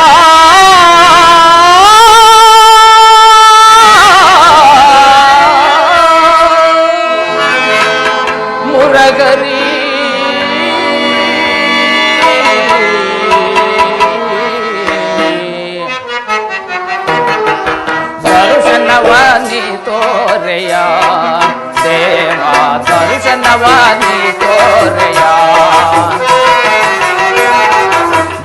ಮುರಗರಿ ದರ್ಶನವಾನಿ ತೋರೆಯ ದೇವ ದರ್ಶನವಾನಿ ತೋರೆಯ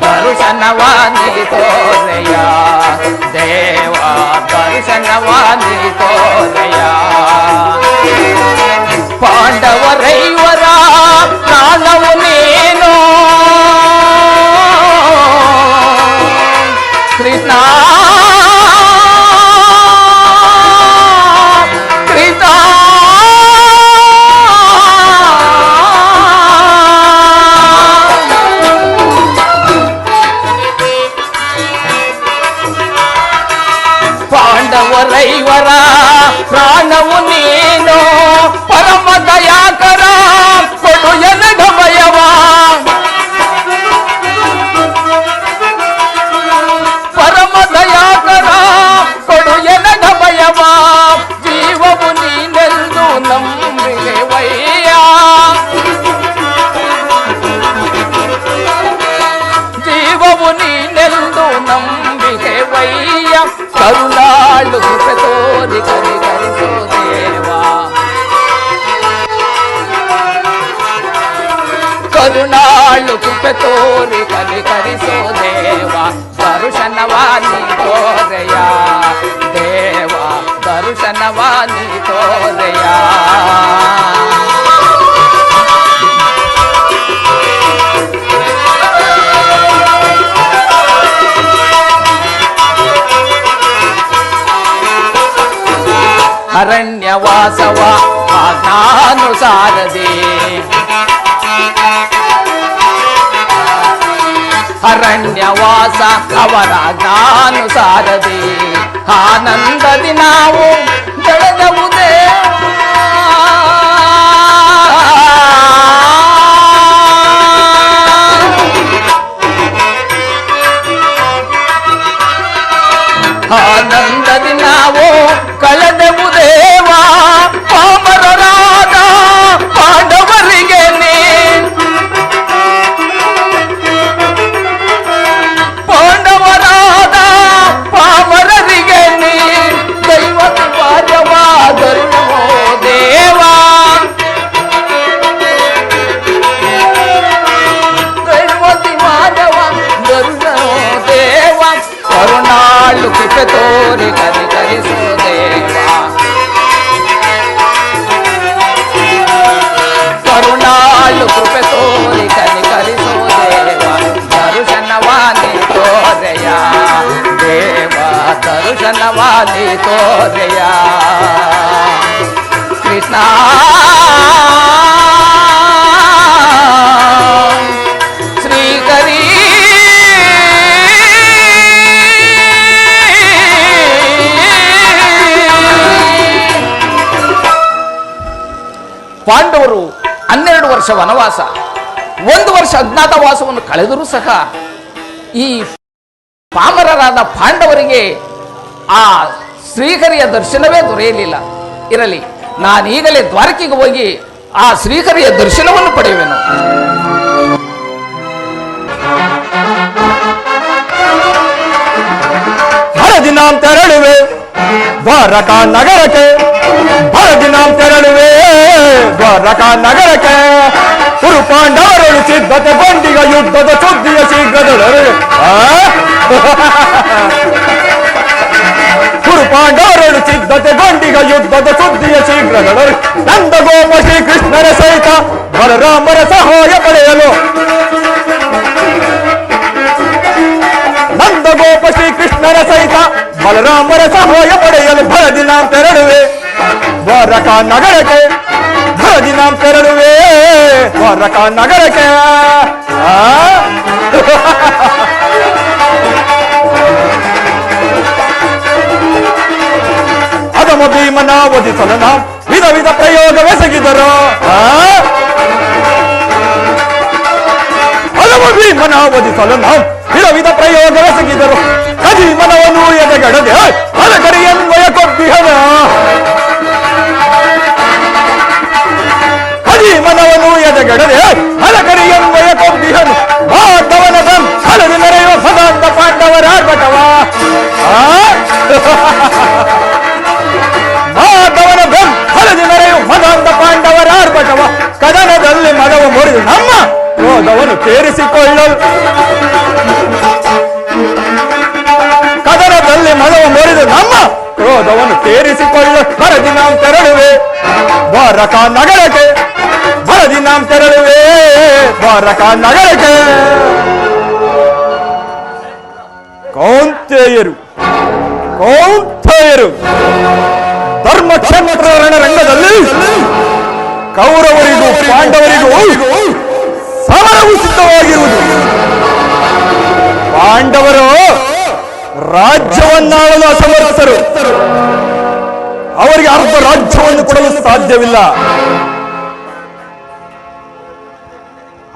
ದರ್ಶನವಾನಿ ತೋರೆಯ ದೇವ ದರ್ಶನವಾನಿ ತೋರೆಯ ಪಾಂಡವರೈವರ ಪ್ರಾಣವು ನೀನು ಕೃಷ್ಣ ಪಾಂಡವರೈವರ ಪ್ರಾಣವು ನೀನು ಪರಮ ದಯಾಕರ ಕೊಡು ಎನಗಮಯವ ಪರಮ ದಯಾಕರ ಕೊಡು ಎನಗಮಯವ ಜೀವವು ನೀನೆಂದು ನಂಬಿರುವಯ್ಯ ಜೀವವು ನೀನೆಂದು ನಂಬಿರುವಯ್ಯ ಕರುಣಾಳು ಕೃಪೆ ತೋರಿ ಕರಿಕರಿಸೋ ದೇವ ಕರುಣಾಳು ಕೃಪೆ ತೋರಿ ಕರಿಕರಿಸೋ ದೇವ ದರ್ಶನವಾನಿ ತೋರೆಯ ದೇವ ದರ್ಶನವಾನಿ ತೋರೆಯ ಅರಣ್ಯವಾಸವ ಆಜ್ಞಾನುಸಾರದೆ ಅರಣ್ಯವಾಸ ಅವರ ಆಜ್ಞಾನುಸಾರದೆ ಆನಂದದಿ ನಾವು ಬೆಳೆದವುದೇ ಆನಂದದಿ ನಾವು ಕಳೆದೆವು ದೇವ ಪಾಮರರಾದ ಪಾಂಡವರಿಗೆ ನೀ ಪಾಂಡವರಾದ ಪಾಮರರಿಗೆ ನೀ ದೈವದ ಕಾರ್ಯವಾದರು ದೇವ ದೈವತಿ ಮಾಧವ ದರುಣೋ ದೇವ ಕರುಣಾಳು ಕೃಪೆ ತೋರಿ ಕರಿಕರಿಸೋ ದೇವ ಕರುಣಾಳು ಕೃಪೆ ತೋರಿ ಕರಿಕರಿಸೋ ದೇವ ದರ್ಶನವಾನಿ ತೋರೆಯ ದೇವ ದರ್ಶನವಾನಿ ತೋರೆಯ ಕೃಷ್ಣ ಶ್ರೀಕರಿ ಪಾಂಡವರು 12 ವರ್ಷ ವನವಾಸ 1 ವರ್ಷ ಅಜ್ಞಾತವಾಸವನ್ನು ಕಳೆದರೂ ಸಹ ಈ ಪಾಮರರಾದ ಪಾಂಡವರಿಗೆ ಆ ಶ್ರೀಹರಿಯ ದರ್ಶನವೇ ದೊರೆಯಲಿಲ್ಲ. ಇರಲಿ, ನಾನೀಗಲೇ ದ್ವಾರಕೆಗೆ ಹೋಗಿ ಆ ಶ್ರೀಹರಿಯ ದರ್ಶನವನ್ನು ಪಡೆಯುವೆನು. ನಾಂ ತೆರಳುವೆ ದ್ವಾರಕಾ ನಗರಕ್ಕೆ ಭರದಿ ನಾಂ ತೆರಳುವೆ ದ್ವಾರಕಾ ನಗರಕ್ಕೆ ಕುರು ಪಾಂಡವರಳು ಸಿದ್ಧತೆಗೊಂಡಿಗ ಯುದ್ಧದ ಸುದ್ದಿಯ ಶೀಘ್ರದೊಳಗೆ ಕುರು ಪಾಂಡವರಳು ಸಿದ್ಧತೆಗೊಂಡಿಗ ಯುದ್ಧದ ಸುದ್ದಿಯ ಶೀಘ್ರದೊಳಗೆ ನಂದಗೋಪ ಶ್ರೀಕೃಷ್ಣರ ಸಹಿತ ಬಲರಾಮರ ಸಹಾಯ ಪಡೆಯಲು ನಂದಗೋಪ ಶ್ರೀಕೃಷ್ಣರ ಸಹಿತ ಬಲರಾಮರ ಸಹಾಯ ಪಡೆಯಲು ಭರದಿ ನಾಂ ತೆರಳುವೆ ದ್ವಾರಕಾ ನಗರಕ್ಕೆ ಭರದಿ ನಾಂ ತೆರಳುವೆ ದ್ವಾರಕಾ ನಗರಕ್ಕೆ ಅದಮ ಭೀಮನ ವಧಿಸಲು ನಾವು ವಿಧ ವಿಧ ಪ್ರಯೋಗವೆಸಗಿದರು ಅದಮ ಭೀಮನ ವಧಿಸಲು ನಾವು ವಿಧ ವಿಧ ಪ್ರಯೋಗವೆಸಗಿದರು ಕದೀಮನವನು ಎದೆಗಡದೆ ಅಲಗರಿಯನ್ವಯ ಕೊಬ್ಬಿಹನ ಕದೀಮನವನು ಎದೆಗಡದೆ ಅಲಗರಿಯನ್ವಯ ಕೊಬ್ಬಿಹನು ಮಾಧವನ ಹಲವು ನೆರೆಯುವ ಸದಾಂತ ಪಾಂಡವರ ಆರ್ಭಟವ ಮಾಧವನ ಹಲದು ನೆರೆಯುವ ಮದಾಂತ ಪಾಂಡವರ ಆರ್ಭಟವ ಕದನದಲ್ಲಿ ಮದವ ಮುರಿದು ನಮ್ಮ ಕ್ರೋಧವನ್ನು ತೀರಿಸಿಕೊಳ್ಳಲು ಕದನದಲ್ಲಿ ಮದವ ಮುರಿದು ನಮ್ಮ ಕ್ರೋಧವನ್ನು ತೀರಿಸಿಕೊಳ್ಳಲು ಭರದಿ ನಾಂ ತೆರಳುವೆ ದ್ವಾರಕಾ ನಗರಕ್ಕೆ ಭರದಿ ನಾಂ ತೆರಳುವೆ ದ್ವಾರಕಾ ನಗರಕ್ಕೆ ಕೌಂತೆಯರು ಧರ್ಮಕ್ಷೇತ್ರ ರಣರಂಗದಲ್ಲಿ ಕೌರವರಿಗೂ ಪಾಂಡವರಿಗೂ ಸಮರವು ಸಿದ್ಧವಾಗಿರುವುದು. ಪಾಂಡವರು ರಾಜ್ಯವನ್ನಾಳಲು ಅಸಮರ್ಥರು. ಅವರಿಗೆ ಅರ್ಧ ರಾಜ್ಯವನ್ನು ಕೊಡಲು ಸಾಧ್ಯವಿಲ್ಲ.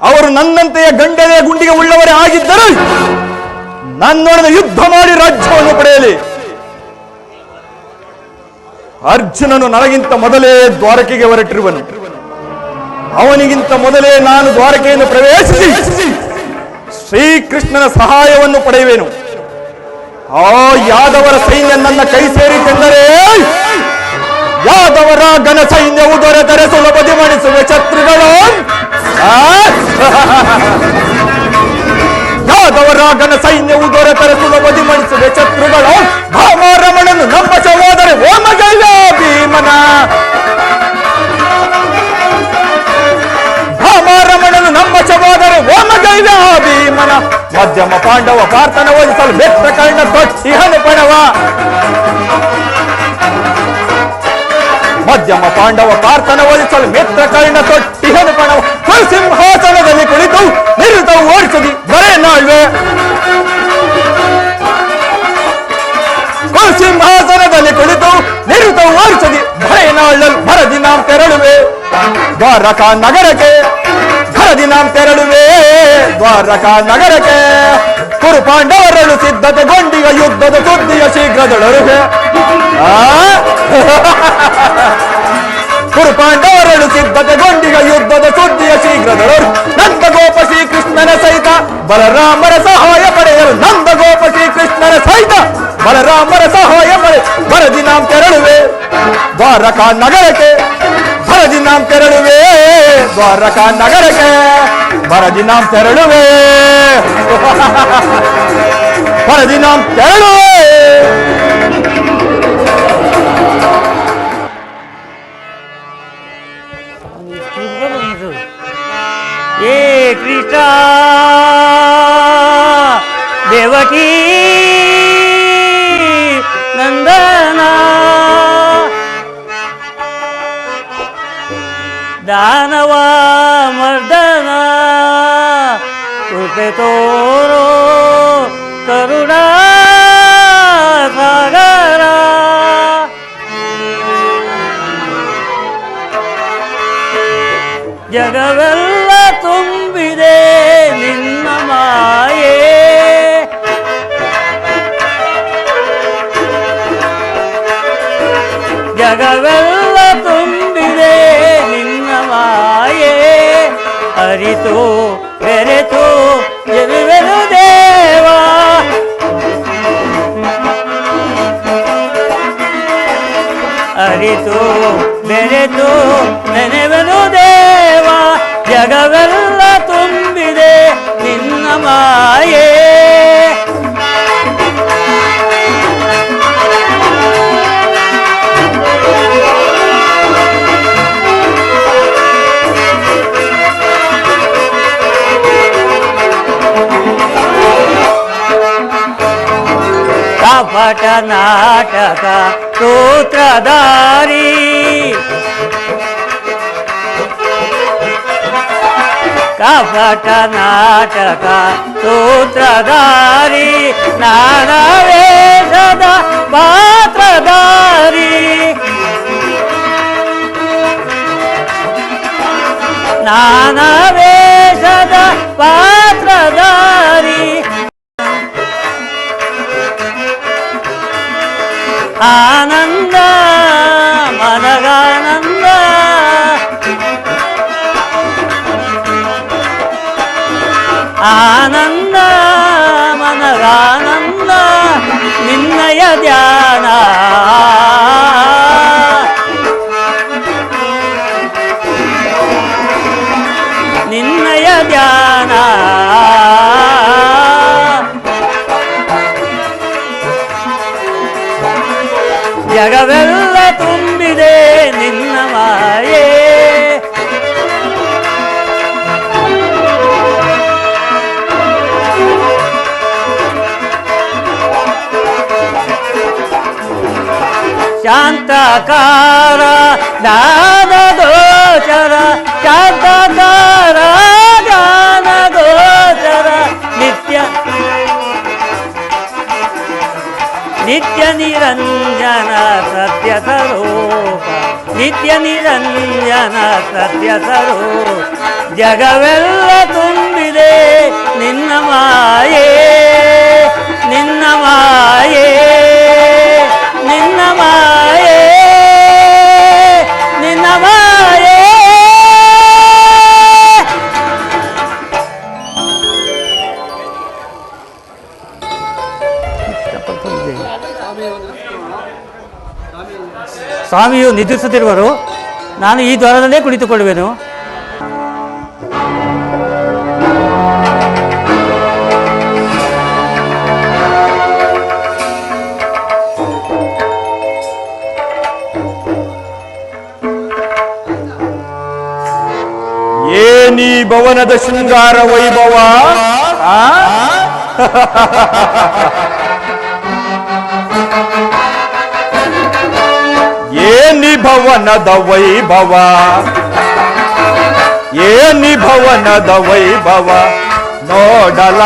ಅವರು ನನ್ನಂತೆಯ ಗಂಡನೆಯ ಗುಂಡಿಗೆ ಉಳ್ಳವರೇ ಆಗಿದ್ದರು ನನ್ನೊಡನೆ ಯುದ್ಧ ಮಾಡಿ ರಾಜ್ಯವನ್ನು ಪಡೆಯಲಿ. ಅರ್ಜುನನು ನನಗಿಂತ ಮೊದಲೇ ದ್ವಾರಕೆಗೆ ಹೊರಟಿರುವನು. ಅವನಿಗಿಂತ ಮೊದಲೇ ನಾನು ದ್ವಾರಕೆಯನ್ನು ಪ್ರವೇಶಿಸಿ ಶ್ರೀಕೃಷ್ಣನ ಸಹಾಯವನ್ನು ಪಡೆಯುವೆನು. ಆ ಯಾದವರ ಸೈನ್ಯ ನನ್ನ ಕೈ ಸೇರಿತೆಂದರೆ ಯಾದವರ ಘನ ಸೈನ್ಯವು ದೊರೆತರೆ ಸುಲಭದಿ ಮಣಿಸುವೆ ಶತ್ರುಗಳು. ಯಾದವರ ಘನ ಸೈನ್ಯವು ದೊರೆತರೆ ಸುಲಭದಿ ಮಣಿಸುವೆ ಶತ್ರುಗಳು. ಭಾಮಾರಮಣನು ನಮ್ಮ ಸಹೋದರ ಓಮಗೈಲ ಭೀಮನ ಭಾಮಾರಮಣನು ನಮ್ಮ ಸಹೋದರ ಓಮಗೈಲ ಭೀಮನ ಮಧ್ಯಮ ಪಾಂಡವ ಪಾರ್ಥನ ಓದಿಸಲು ಬೆತ್ತ ಕರ್ಣ ತೊಟ್ಟಿಹನು ಪಣವ. ಮಧ್ಯಮ ಪಾಂಡವ ಪಾರ್ಥನ ಓದಿಸಲು ಮಿತ್ರ ಕರ್ಣ ತೊಟ್ಟಿಹನು ಪಣವ. ಸಿಂಹಾಸನದಲ್ಲಿ ಕುಳಿತು ನಿರುತವು ಓಡಿಸದಿ ಬರೇ ನಾಳ್ವೆ. ಸಿಂಹಾಸನದಲ್ಲಿ ಕುಳಿತು ನಿರುತವು ಓಡಿಸದಿ ಬರೇ ನಾಳಲ್ ಭರದಿ ನಾಂ ತೆರಳುವೆ ದ್ವಾರಕಾ ನಗರಕ್ಕೆ. ಭರದಿ ನಾಂ ತೆರಳುವೆ ದ್ವಾರಕಾ ನಗರಕ್ಕೆ. ಕುರು ಪಾಂಡವರಳು ಸಿದ್ಧತೆಗೊಂಡಿಗ ಯುದ್ಧದ ಸುದ್ದಿಯ ಶೀಘ್ರದೊಳಗೆ. ಕುರು ಪಾಂಡವರಳು ಸಿದ್ಧತೆಗೊಂಡಿಗ ಯುದ್ಧದ ಸುದ್ದಿಯ ಶೀಘ್ರದೊಳಗೆ. ನಂದಗೋಪ ಶ್ರೀಕೃಷ್ಣನ ಸಹಿತ ಬಲರಾಮರ ಸಹಾಯ ಪಡೆಯಲು. ನಂದಗೋಪ ಶ್ರೀಕೃಷ್ಣನ ಸಹಿತ ಬಲರಾಮರ ಸಹಾಯ ಪಡೆ ಭರದಿ ನಾಂ ತೆರಳುವೆ ದ್ವಾರಕಾ ನಗರಕ್ಕೆ. ಭರದಿ ನಾಂ ತೆರಳುವೆ ದ್ವಾರಕಾ ನಗರಕ್ಕೆ. ಭರದಿ ನಾಂ ತೆರಳುವೆ ಭರದಿ ನಾಂ ತೆರಳುವೆ. ಏ ಕೃಷ್ಣ ದೇವಕೀ ನಂದನ ದಾನವ ಮರ್ದನ ಕೃಪೆ ತೋರೋ ಕರುಣಾ ಸಾಗರ. ಜಗವೆಲ್ಲ ತುಂಬಿದೆ ನಿನ್ನ ಮಾಯೆ. ಜಗವೆಲ್ಲ ತುಂಬಿದೆ ನಿನ್ನ ಮಾಯೆ. ಅರಿತು ಬೆರೆತು ಜರುವೆನು ದೇವ. ಅರಿತು ಬೆರೆತು ನೆನೆವೆನು ದೇವ ಜಗವೆಲ್ಲ ತುಂಬಿದೆ ನಿನ್ನ ಮಾಯೆ ಕಪಟ ನಾಟಕ ಸೂತ್ರಧಾರಿ ಕಪಟ ನಾಟಕ ಸೂತ್ರಧಾರಿ ನಾನವೇಶದ ಪಾತ್ರಧಾರಿ ನಾನವೇಶದ ಪಾತ್ರಧಾರಿ ಆನಂದ ಮನಗಾನಂದ ಆನಂದ ಮನಗಾನಂದ ನಿನ್ನಯ ಧ್ಯಾನ ನಿನ್ನಯ ಧ್ಯಾನ ಜಗವೆಲ್ಲ ತುಂಬಿದೆ ನಿನ್ನ ಮಾಯೆ ಶಾಂತಕಾರ ಜ್ಞಾನ ಗೋಚರ ಶಾಂತಕಾರ ಜ್ಞಾನ ಗೋಚರ ನಿತ್ಯ ನಿತ್ಯ ನಿರಂಜನ ಸತ್ಯ ಸ್ವರೂಪ ನಿತ್ಯ ನಿರಂಜನ ಸತ್ಯ ಸ್ವರೂಪ ಜಗವೆಲ್ಲ ತುಂಬಿದೆ ನಿನ್ನ ಮಾಯೆ ನಿನ್ನ ಮಾಯೆ ನಿನ್ನ ಮಾಯೆ ನಿನ್ನ ಮಾಯೆ ಸ್ವಾಮಿಯು ನಿದ್ರಿಸುತ್ತಿರುವರು ನಾನು ಈ ದ್ವಾರದಲ್ಲೇ ಕುಳಿತುಕೊಳ್ಳುವೆನು ಏನಿ ಭವನದ ಶೃಂಗಾರ ವೈಭವ ಏನಿ ಭವನದ ವೈಭವ ಏನಿ ಭವನದ ವೈಭವ ನೋಡಲಾಶ್ಚರ್ಯವಾಗಿದೆ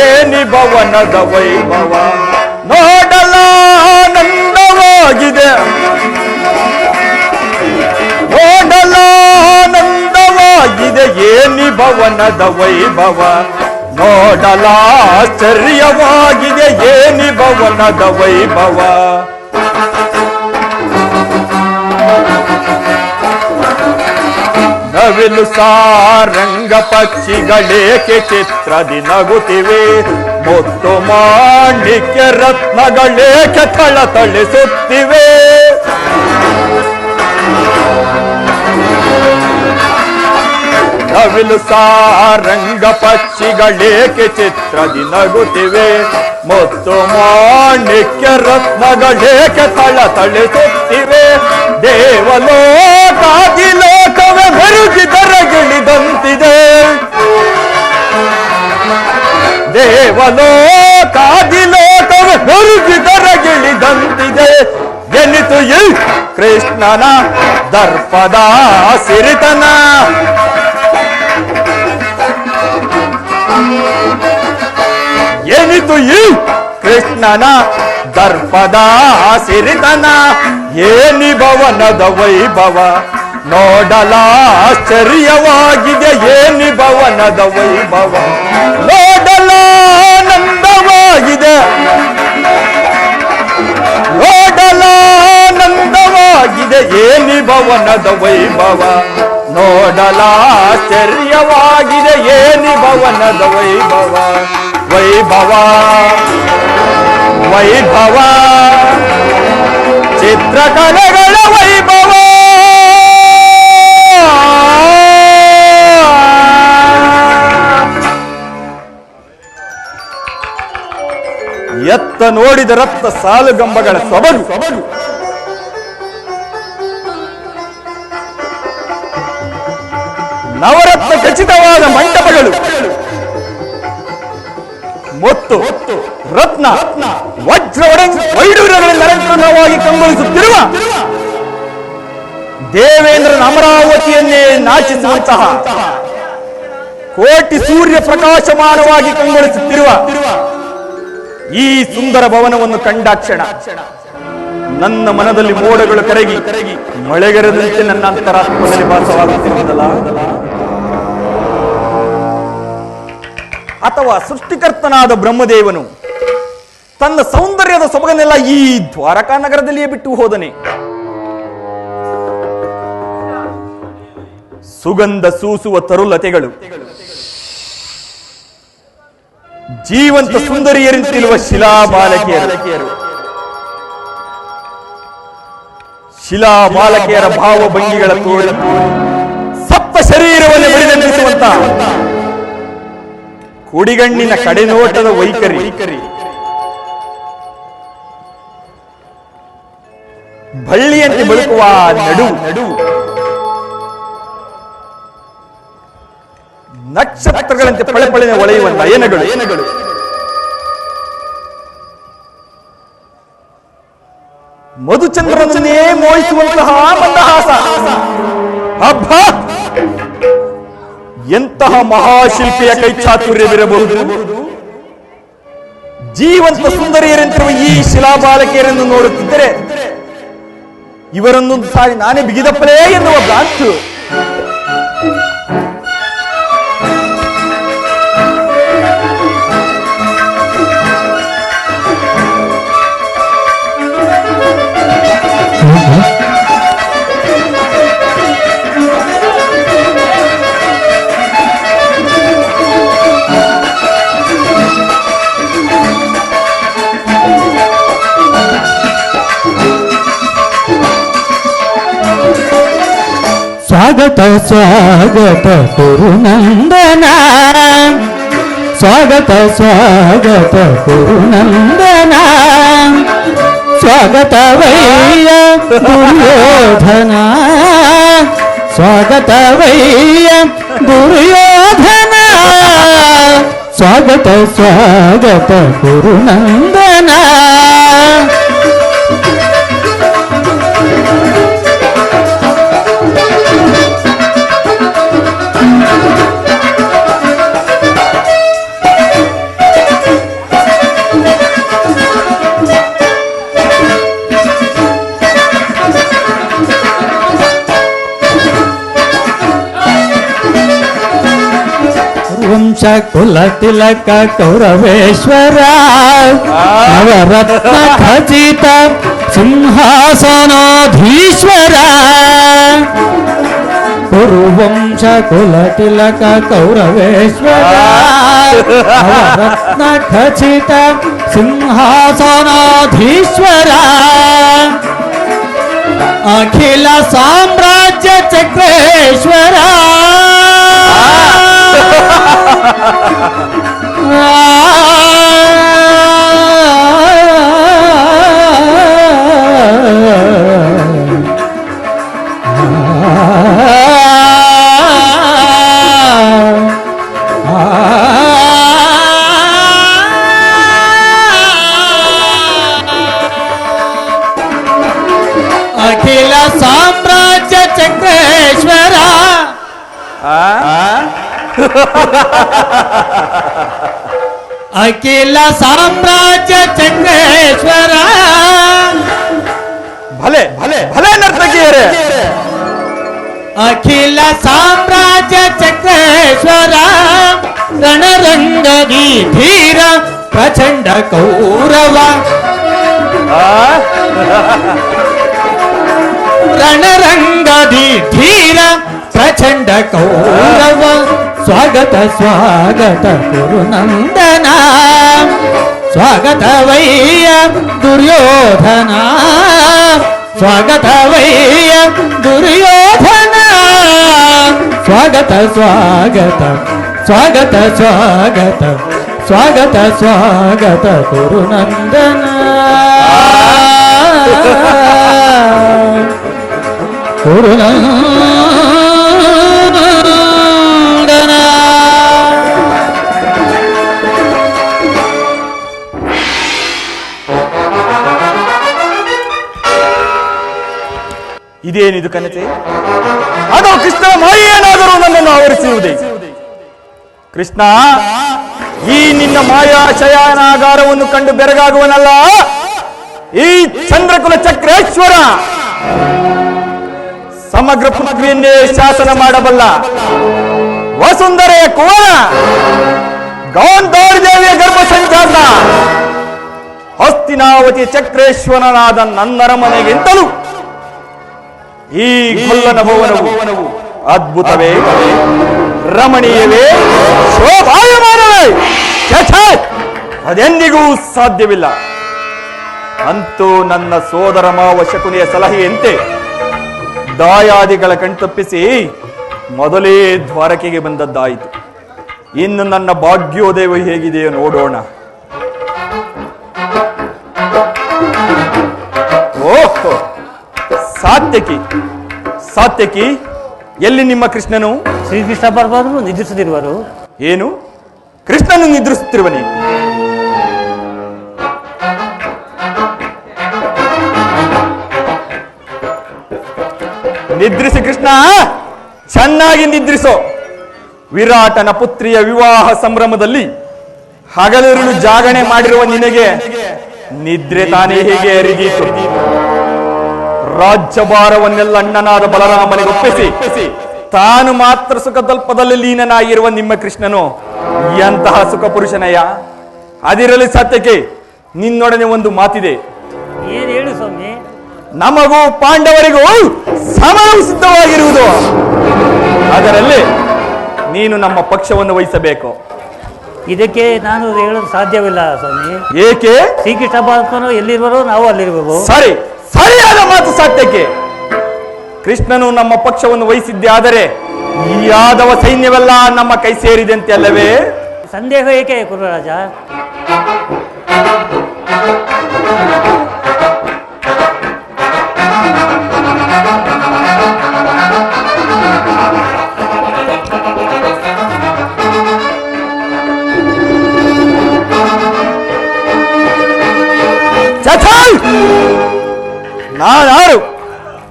ಏನಿ ಭವನದ ವೈಭವ ನೋಡಲಾನಂದವಾಗಿದೆ ನೋಡಲಾನಂದವಾಗಿದೆ ಏನಿ ಭವನದ ವೈಭವ ನೋಡಲಾಶ್ಚರ್ಯವಾಗಿದೆ ಏನಿ ಭವನದ ವೈಭವ ನವಿಲು ಸಾರಂಗ ಪಕ್ಷಿಗಳೇಕೆ ಚಿತ್ರದಿ ನಗುತ್ತಿವೆ ಮುತ್ತು ಮಾಣಿಕ್ಯ ರತ್ನಗಳೇಕೆ ಥಳಥಳಿಸುತ್ತಿವೆ ನವಿಲು ಸಾರಂಗ ಪಕ್ಷಿಗಳೇಕೆ ಚಿತ್ರದಿ ನಗುತ್ತಿವೆ ಮುತ್ತು ಮಾಣಿಕ್ಯ ರತ್ನಗಳೇಕೆ ಥಳಥಳಿಸುತ್ತಿವೆ ದೇವಲೋಕಾದಿ ಲೋಕವೇ ಮೆರುಗಿ ದರಗಿಳಿದಂತಿದೆ ದೇವಲೋಕಾದಿ ಲೋಕವೇ ಮೆರುಗಿ ದರಗಿಳಿದಂತಿದೆ ಎನಿತು ಈ ಕೃಷ್ಣನ ದರ್ಪದ ಸಿರಿತನ ಎನಿತು ಈ ಕೃಷ್ಣನ ದರ್ಪದ ಸಿರಿತನ ಏನಿ ಭವನದ ವೈಭವ ನೋಡಲಾಶ್ಚರ್ಯವಾಗಿದೆ ಏನಿ ಭವನದ ವೈಭವ ನೋಡಲಾನಂದವಾಗಿದೆ ನೋಡಲಾನಂದವಾಗಿದೆ ಏನಿ ಭವನದ ವೈಭವ ನೋಡಲಾಶ್ಚರ್ಯವಾಗಿದೆ ಏನಿ ಭವನದ ವೈಭವ ವೈಭವ ವೈಭವ ಚಿತ್ರಕಲೆಗಳ ವೈಭವ ಎತ್ತ ನೋಡಿದ ರಕ್ತ ಸಾಲುಗಂಬಗಳ ಸೊಬಗು ನವರತ್ನ ಖಚಿತವಾದ ಮಂಟಪಗಳು ಮುತ್ತು ರತ್ನ ವಜ್ರ ವೈಡೂರ್ಯಗಳಿಂದ ಅಲಂಕೃತವಾಗಿ ಕಂಗೊಳಿಸುತ್ತಿರುವ ದೇವೇಂದ್ರನ ಅಮರಾವತಿಯನ್ನೇ ನಾಚಿಸುವಂತಹ ಕೋಟಿ ಸೂರ್ಯ ಪ್ರಕಾಶಮಾನವಾಗಿ ಕಂಗೊಳಿಸುತ್ತಿರುವ ಈ ಸುಂದರ ಭವನವನ್ನು ಕಂಡಾಕ್ಷಣ ನನ್ನ ಮನದಲ್ಲಿ ಮೋಡಗಳು ಕರಗಿ ಮಳೆಗರೆದಂತೆ ನನ್ನ ಅಂತರಾತ್ಮದಲ್ಲಿ ಭಾಸವಾಗುತ್ತಿರುವುದಲ್ಲ. ಅಥವಾ ಸೃಷ್ಟಿಕರ್ತನಾದ ಬ್ರಹ್ಮದೇವನು ತನ್ನ ಸೌಂದರ್ಯದ ಸೊಬಗನ್ನೆಲ್ಲ ಈ ದ್ವಾರಕಾ ನಗರದಲ್ಲಿಯೇ ಬಿಟ್ಟು ಹೋದನೆ. ಸುಗಂಧ ಸೂಸುವ ತರುಲತೆಗಳು, ಜೀವಂತ ಸುಂದರಿಯರಿಂತಿರುವ ಶಿಲಾಬಾಲಕಿಯರು, ಶಿಲಾಬಾಲಕಿಯರ ಭಾವಭಂಗಿಗಳ ತೋಳಿ ಸಪ್ತ ಶರೀರವನ್ನು ಬಡಿದೆಂದಿಸುವಂತ ಕುಡಿಗಣ್ಣಿನ ಕಡೆನೋಟದ ವೈಖರಿ, ಬಳ್ಳಿಯಂತೆ ಬಳುಕುವ ನಡು, ನಕ್ಷತ್ರಗಳಂತೆ ಪಳೆಪಳೆನ ಒಳೆಯುವ ನಯನಗಳು, ಮಧುಚಂದ್ರನನ್ನೇ ಮೋಹಿಸುವಂತಹ ಮಂದಹಾಸ. ಹಬ್ಬ ಎಂತಹ ಮಹಾಶಿಲ್ಪಿಯ ಕೈಚಾತುರ್ಯವಿರಬಹುದು. ಜೀವಂತ ಸುಂದರಿಯರಂತಿರುವ ಈ ಶಿಲಾಬಾಲಕಿಯರನ್ನು ನೋಡುತ್ತಿದ್ದರೆ ಇವರನ್ನೊಂದು ಸಾರಿ ನಾನೇ ಬಿಗಿದಪ್ಪಲೇ ಎನ್ನುವ ಭ್ರಾಂತು. ಸ್ವಾಗತ ಸ್ವಾಗತ ಕುರುನಂದನ, ಸ್ವಾಗತ ಸ್ವಾಗತ ಕುರುನಂದನ, ಸ್ವಾಗತವಯ್ಯ ದುರ್ಯೋಧನ, ಸ್ವಾಗತವಯ್ಯ ದುರ್ಯೋಧನ, ಸ್ವಾಗತ ಸ್ವಾಗತ ಕುರುನಂದನ. ವಂಶ ಕುಲ ತಿಲಕ ಕೌರವೇಶ್ವರ, ನವರತ್ನ ಖಚಿತ ಸಿಂಹಾಸನಾಧೀಶ್ವರ. ಕುರುವಂಶ ಕುಲ ತಿಲಕ ಕೌರವೇಶ್ವರ, ನವರತ್ನ ಖಚಿತ ಸಿಂಹಾಸನಾಧೀಶ್ವರ. ಅಖಿಲ ಸಾಮ್ರಾಜ್ಯ ಚಕ್ರೇಶ್ವರ, ಅಖಿಲ ಸಾಮ್ರಾಜ್ಯ ಚಕ್ರೇಶ್ವರ. ಅಖಿಲ ಸಾಮ್ರಾಜ್ಯ ಚಕ್ರೇಶ್ವರ. ಭಲೆ ಭಲೆ ಭಲೆ ನರ್ತಕಿಯರೇ, ಅಖಿಲ ಸಾಮ್ರಾಜ್ಯ ಚಕ್ರೇಶ್ವರ. ರಣರಂಗದಿ ಧೀರ ಪ್ರಚಂಡ ಕೌರವ, ರಣರಂಗದಿ ಧೀರ ಪ್ರಚಂಡ ಕೌರವ. ಸ್ವಾಗತ ಸ್ವಾಗತ ಕುರುನಂದನ, ಸ್ವಾಗತವಯ್ಯ ದುರ್ಯೋಧನ ಸ್ವಾಗತವಯ್ಯ ದುರ್ಯೋಧನ ಸ್ವಾಗತ ಸ್ವಾಗತ ಸ್ವಾಗತ ಸ್ವಾಗತ ಸ್ವಾಗತ ಸ್ವಾಗತ ಕುರುನಂದನ ಕುರುನಂದನ. ಇದೇನಿದು ಕನತೆ? ಅದು ಕೃಷ್ಣನ ಮಾಯೇನಾದರೂ ನನ್ನನ್ನು ಆವರಿಸುವುದೇ? ಕೃಷ್ಣ, ಈ ನಿನ್ನ ಮಾಯಾ ಶಯನಾಗಾರವನ್ನು ಕಂಡು ಬೆರಗಾಗುವನಲ್ಲ ಈ ಚಂದ್ರಕುಲ ಚಕ್ರೇಶ್ವರ. ಸಮಗ್ರ ಪೃಥ್ವಿಯನ್ನೇ ಶಾಸನ ಮಾಡಬಲ್ಲ ವಸುಂಧರೆಯ ಕುವರ, ಗಾಂಧಾರಿ ದೇವಿಯ ಗರ್ಭ ಸಂಜಾತ, ಹಸ್ತಿನಾವತಿ ಚಕ್ರೇಶ್ವರನಾದ ನನ್ನರಮನೆಗಿಂತಲೂ ಈ ಗೊಲ್ಲನ ಭವನವು ಅದ್ಭುತವೇ, ರಮಣೀಯವೇ, ಶೋಭಾಯಮಾನವೇ? ಅದೆಂದಿಗೂ ಸಾಧ್ಯವಿಲ್ಲ. ಅಂತೂ ನನ್ನ ಸೋದರ ಮಾವ ಶಕುನಿಯ ಸಲಹೆಯಂತೆ ದಾಯಾದಿಗಳ ಕಣ್ತಪ್ಪಿಸಿ ಮೊದಲೇ ದ್ವಾರಕೆಗೆ ಬಂದದ್ದಾಯಿತು. ಇನ್ನು ನನ್ನ ಭಾಗ್ಯೋದಯ ಹೇಗಿದೆಯೋ ನೋಡೋಣ. ಓಹೋ, ಸಾತ್ಯಕಿ ಸಾತ್ಯಕಿ, ಎಲ್ಲಿ ನಿಮ್ಮ ಕೃಷ್ಣನು? ಶ್ರೀಕೃಷ್ಣ ಪರಮಾತ್ಮರು ನಿದ್ರಿಸುತ್ತಿರುವರು. ಏನು, ಕೃಷ್ಣನು ನಿದ್ರಿಸುತ್ತಿರುವನೇ? ನಿದ್ರಿಸಿ ಕೃಷ್ಣ, ಚೆನ್ನಾಗಿ ನಿದ್ರಿಸೋ. ವಿರಾಟನ ಪುತ್ರಿಯ ವಿವಾಹ ಸಂಭ್ರಮದಲ್ಲಿ ಹಗಲಿರುಳು ಜಾಗಣೆ ಮಾಡಿರುವ ನಿನಗೆ ನಿದ್ರೆ ತಾನೇ ಹೇಗೆ ಅರಿದೀತು? ರಾಜ್ಯಭಾರವನ್ನೆಲ್ಲ ಅಣ್ಣನಾದ ಬಲರಾಮನಿಗೆ ಒಪ್ಪಿಸಿ ತಾನು ಮಾತ್ರ ಸುಖತಲ್ಪದಲ್ಲಿ ಲೀನನಾಗಿರುವ ನಿಮ್ಮ ಕೃಷ್ಣನು ಎಂತಹ ಸುಖ ಪುರುಷನಯ್ಯ? ಅದಿರಲಿ ಸತ್ಯಕ್ಕೆ ನಿನ್ನೊಡನೆ ಒಂದು ಮಾತಿದೆ. ಏನು ಹೇಳು ಸ್ವಾಮಿ? ನಮಗೂ ಪಾಂಡವರಿಗೂ ಸಮರವು ಸಿದ್ಧವಾಗಿರುವುದು. ಅದರಲ್ಲಿ ನೀನು ನಮ್ಮ ಪಕ್ಷವನ್ನು ವಹಿಸಬೇಕು. ಇದಕ್ಕೆ ನಾನು ಹೇಳಲು ಸಾಧ್ಯವಿಲ್ಲ ಸ್ವಾಮಿ. ಏಕೆ? ಶ್ರೀಕೃಷ್ಣ ಪರಮಾತ್ಮನು ಎಲ್ಲಿರುವರೋ ನಾವು ಅಲ್ಲಿರುವೆವು. ಸರಿಯಾದ ಮಾತು ಸತ್ಯಕ್ಕೆ. ಕೃಷ್ಣನು ನಮ್ಮ ಪಕ್ಷವನ್ನು ವಹಿಸಿದ್ದೆ ಆದರೆ ಈ ಯಾದವ ಸೈನ್ಯವೆಲ್ಲ ನಮ್ಮ ಕೈ ಸೇರಿದಂತೆ ಅಲ್ಲವೇ? ಸಂದೇಹ ಏಕೆ ಕುರುರಾಜ?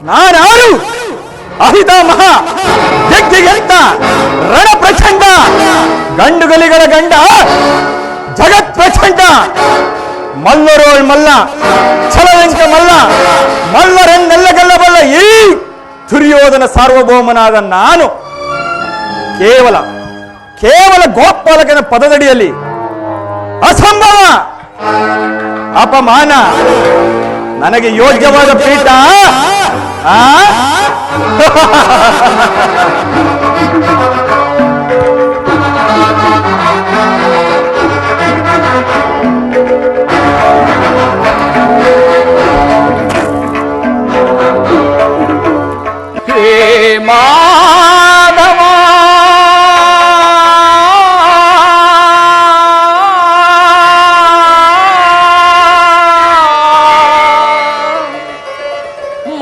ನಾನಾರು ಅಹಿತಾಮಹ, ಯಜ್ಞೆಗೆಂತ ರಣ ಪ್ರಚಂಡ, ಗಂಡುಗಲಿಗಳ ಗಂಡ ಜಗತ್ ಪ್ರಚಂಡ, ಮಲ್ಲರೋಳ್ ಮಲ್ಲ, ಛಲವೆಂಕ ಮಲ್ಲ, ಮಲ್ಲರೆನ್ನೆಲ್ಲ ಗೆಲ್ಲಬಲ್ಲ ಈ ದುರ್ಯೋಧನ ಸಾರ್ವಭೌಮನಾದ ನಾನು ಕೇವಲ ಗೋಪಾಲಕನ ಪದದಡಿಯಲ್ಲಿ ಅಸಂಭವ, ಅಪಮಾನ. ನನಗೆ ಯೋಗ್ಯವಾದ ಪೀಠ ಮಾಧವ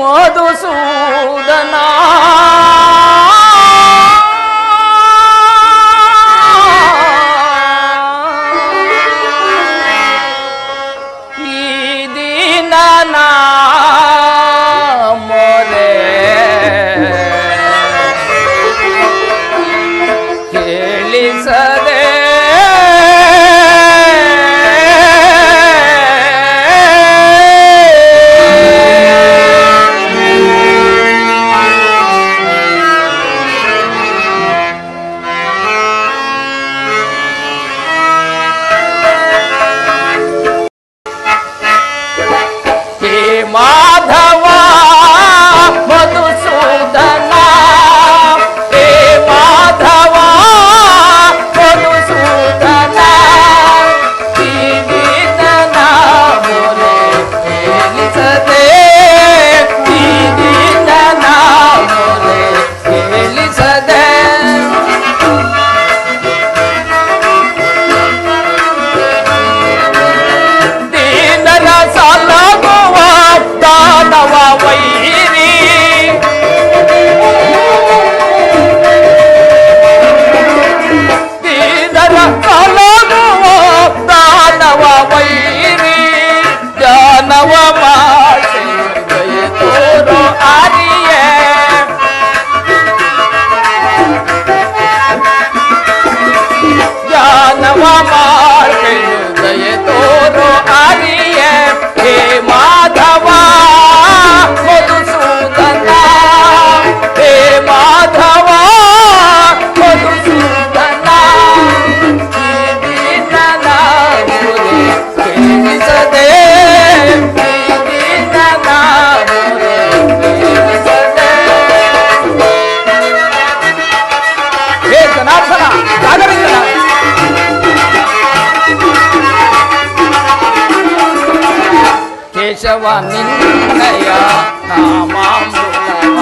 ಮಧುಸೂದನ ಈ ದಿನ ಮೊರೆ ಕೇಳಿಸದೆ ಕೇಶವ ನಿನ್ನಯ ನಾಮಾಮೃತವ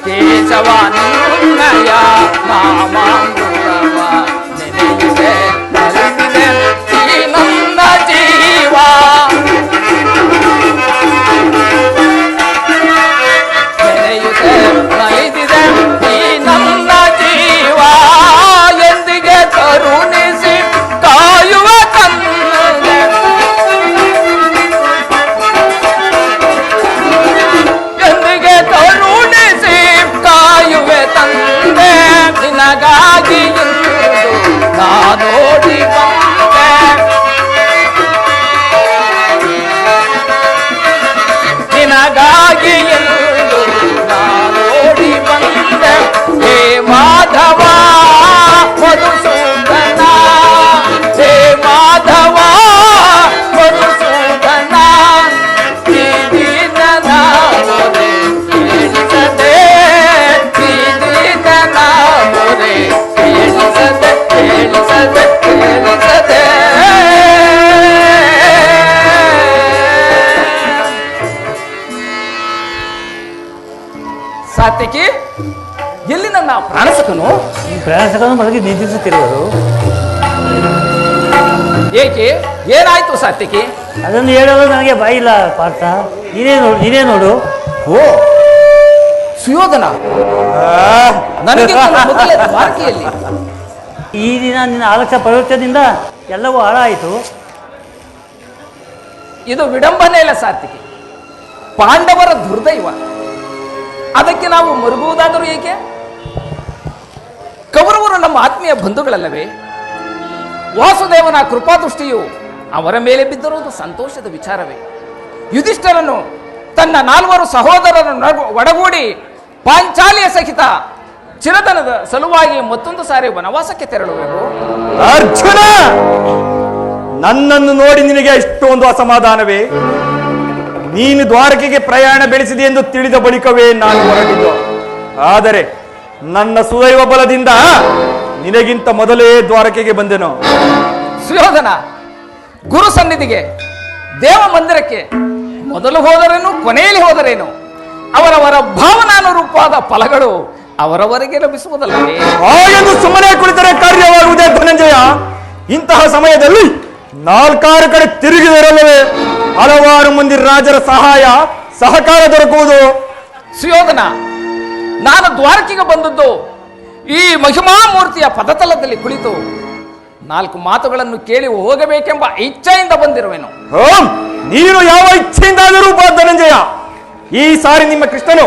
ಕೇಶವ ನಿನ್ನಯ ನಾಮಾಮೃತವ ನೆನೆಯುವೆ ನಲಿದಿದೆ ಈ ನನ್ನ ಜೀವ ನೆನೆಯುತ್ತೆ ನಲಿದಿದೆ ಈ ನನ್ನ ಜೀವ ಎಂದಿಗೆ ಕರುಣಿಸಿ ಕಾಯುವ ತಂದೆ ಎಂದಿಗೆ ಕರುಣಿಸಿ ಕಾಯುವೆ ತಂದೆ ನಿನಗಾಗಿ ನಾನೋಡಿ ಬಂದೆ ನಿನಗಾಗಿ ಎಂದು ನಾನೋಡಿ ಬಂದೆ ಹೇ ಮಾಧವ ಮಧುಸೂದನ ಹೇ ಮಾಧವ ಮಧುಸೂದನ ಈ ದೀನನ ಮೊರೆ ಕೇಳಿಸದೆ ಈ ದೀನನ ಮೊರೆ ಕೇಳಿಸದೆ ಕೇಳಿಸದೆ ಕೇಳಿಸದೆ ಸಾತ್ವಿಕಿ ಎಲ್ಲಿ ನನ್ನ ಪ್ರಾಣಸಕನು ಪ್ರಯಾಸಗಳನ್ನು ಮಲಗಿ ನಿಂದಿಸುತ್ತಿರುವರು. ಏಕೆ ಏನಾಯ್ತು ಸಾತ್ವಿಕಿ? ಅದನ್ನು ಹೇಳಲು ನನಗೆ ಬಾಯಿಲ್ಲ ಪಾರ್ಥ. ನೀನೇ ನೋಡು. ಓ ಸುಯೋಧನ ನನಗೆ ಮೊದಲೇ ದ್ವಾರಕೆಯಲ್ಲಿ ಈ ದಿನ ನಿನ್ನ ಆಲಕ್ಷ್ಯ ಪರೋಕ್ಷದಿಂದ ಎಲ್ಲವೂ ಹಾಳಾಯಿತು. ಇದು ವಿಡಂಬನೆ ಇಲ್ಲ ಸಾತ್ವಿಕಿ, ಪಾಂಡವರ ದುರ್ದೈವ. ಅದಕ್ಕೆ ನಾವು ಮರುಗುವುದಾದರೂ ಏಕೆ? ಕೌರವರು ನಮ್ಮ ಆತ್ಮೀಯ ಬಂಧುಗಳಲ್ಲವೇ? ವಾಸುದೇವನ ಕೃಪಾದೃಷ್ಟಿಯು ಅವರ ಮೇಲೆ ಬಿದ್ದಿರುವುದು ಸಂತೋಷದ ವಿಚಾರವೇ. ಯುಧಿಷ್ಠರನು ತನ್ನ 4 ಸಹೋದರರನ್ನು ಒಡಗೂಡಿ ಪಾಂಚಾಲಿಯ ಸಹಿತ ಚಿರತನದ ಸಲುವಾಗಿ ಮತ್ತೊಂದು ಸಾರಿ ವನವಾಸಕ್ಕೆ ತೆರಳುವೆವು. ಅರ್ಜುನ, ನನ್ನನ್ನು ನೋಡಿ ನಿನಗೆ ಇಷ್ಟೊಂದು ಅಸಮಾಧಾನವೇ? ನೀನು ದ್ವಾರಕೆಗೆ ಪ್ರಯಾಣ ಬೆಳೆಸಿದೆ ಎಂದು ತಿಳಿದ ಬಳಿಕವೇ ನಾನು ಹೊರಟಿದ್ದು. ಆದರೆ ನನ್ನ ಸುದೈವ ಬಲದಿಂದ ನಿನಗಿಂತ ಮೊದಲೇ ದ್ವಾರಕೆಗೆ ಬಂದೆನು. ಸುಯೋಧನ, ಗುರು ಸನ್ನಿಧಿಗೆ ದೇವ ಮಂದಿರಕ್ಕೆ ಮೊದಲು ಹೋದರೇನು ಕೊನೆಯಲ್ಲಿ ಹೋದರೇನು ಅವರವರ ಭಾವನಾನುರೂಪವಾದ ಫಲಗಳು ಅವರವರಿಗೆ ಲಭಿಸುವುದಲ್ಲವೇ? ಹಾಗೆಂದು ಸುಮ್ಮನೆ ಕುಳಿತರೆ ಕಾರ್ಯವಾಗುವುದೇ ಧನಂಜಯ? ಇಂತಹ ಸಮಯದಲ್ಲಿ 4 ಕಡೆ ತಿರುಗಿದರಲ್ಲವೇ ಹಲವಾರು ಮಂದಿ ರಾಜರ ಸಹಾಯ ಸಹಕಾರ ದೊರಕುವುದು. ಸುಯೋಧನ, ನಾನು ದ್ವಾರಕೆಗೆ ಬಂದದ್ದು ಈ ಮಹಿಮಾಮೂರ್ತಿಯ ಪದತಲದಲ್ಲಿ ಕುಳಿತು 4 ಮಾತುಗಳನ್ನು ಕೇಳಿ ಹೋಗಬೇಕೆಂಬ ಇಚ್ಛೆಯಿಂದ ಬಂದಿರುವೆನು. ನೀನು ಯಾವ ಇಚ್ಛೆಯಿಂದಾದರೂ ಬಾ ಧನಂಜಯ. ಈ ಸಾರಿ ನಿಮ್ಮ ಕೃಷ್ಣನು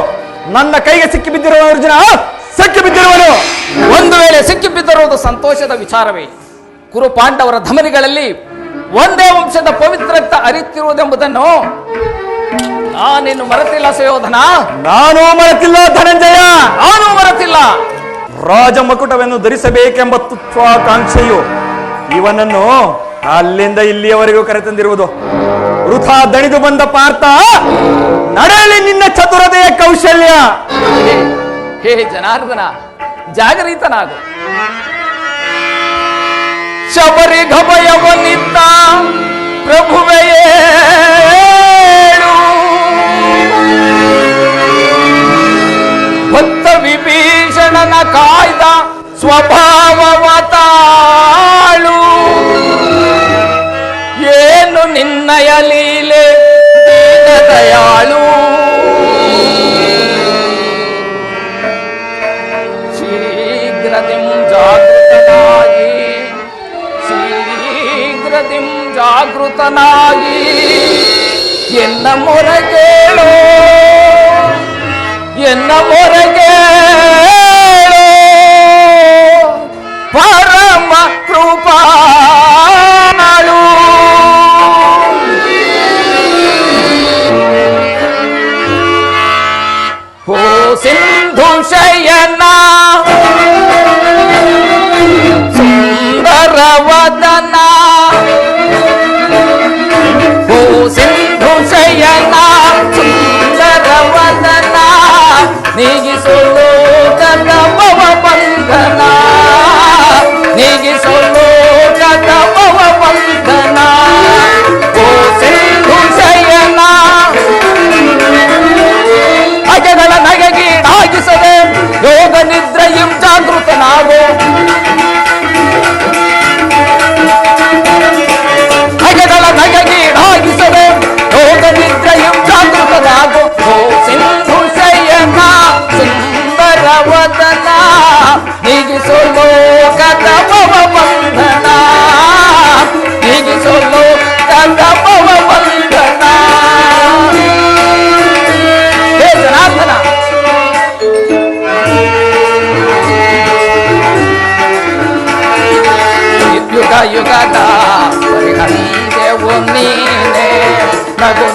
ನನ್ನ ಕೈಗೆ ಸಿಕ್ಕಿ ಬಿದ್ದಿರುವ ಅರ್ಜುನ ಸಿಕ್ಕಿ ಬಿದ್ದಿರುವನು. ಒಂದು ವೇಳೆ ಸಿಕ್ಕಿ ಬಿದ್ದಿರುವುದು ಸಂತೋಷದ ವಿಚಾರವೇ. ಕುರು ಪಾಂಡವರ ಧಮನಿಗಳಲ್ಲಿ ಒಂದೇ ವಂಶದ ಪವಿತ್ರತೆ ಅರಿತಿರುವುದೆಂಬುದನ್ನು ನಾನಿನ್ನು ಮರೆತಿಲ್ಲ ಸುಯೋಧನ. ನಾನು ಮರೆತಿಲ್ಲ ಧನಂಜಯ, ನಾನು ಮರೆತಿಲ್ಲ. ರಾಜ ಮಕುಟವನ್ನು ಧರಿಸಬೇಕೆಂಬ ತುಚ್ಛಾಕಾಂಕ್ಷೆಯು ಇವನನ್ನು ಅಲ್ಲಿಂದ ಇಲ್ಲಿಯವರೆಗೂ ಕರೆತಂದಿರುವುದು. ವೃಥಾ ದಣಿದು ಬಂದ ಪಾರ್ಥ, ನಡೆಯಲಿ ನಿನ್ನ ಚತುರತೆಯ ಕೌಶಲ್ಯ. ಹೇ ಜನಾರ್ದನ, ಜಾಗರಿತನಾಗು. ಶಬರಿ ಘಭಯವನಿದ್ದ ಪ್ರಭುವೆಯೇಳು, ಭಕ್ತ ವಿಭೀಷಣನ ಕಾಯ್ದ ಸ್ವಭಾವವ ತಾಳು. ಏನು ನಿನ್ನಯ ಲೀಲೆ ದಯಾಳು. ಶೀಘ್ರದಿಂ ಜಾಗೃತನಾಗಿ ಶೀಘ್ರದಿಂ ಜಾಗೃತನಾಗಿ ಎನ್ನ ಮೊರಗೇಳೋ ಎನ್ನ ಮೊರಗೇಳೋ ಪರಮ ಕೃಪಾಳು. ಓ ಸಿಂಧು ಶಯನ ಸುಂದರವದನ, ಓ ಸಿಂಧು ಶಯನ ಸುಂದರವದನ, ನೀಗಿಸೋ ಲೋಕದ ಭವ ಬಂಧನ, ನೀಗಿಸೋ ಲೋಕದ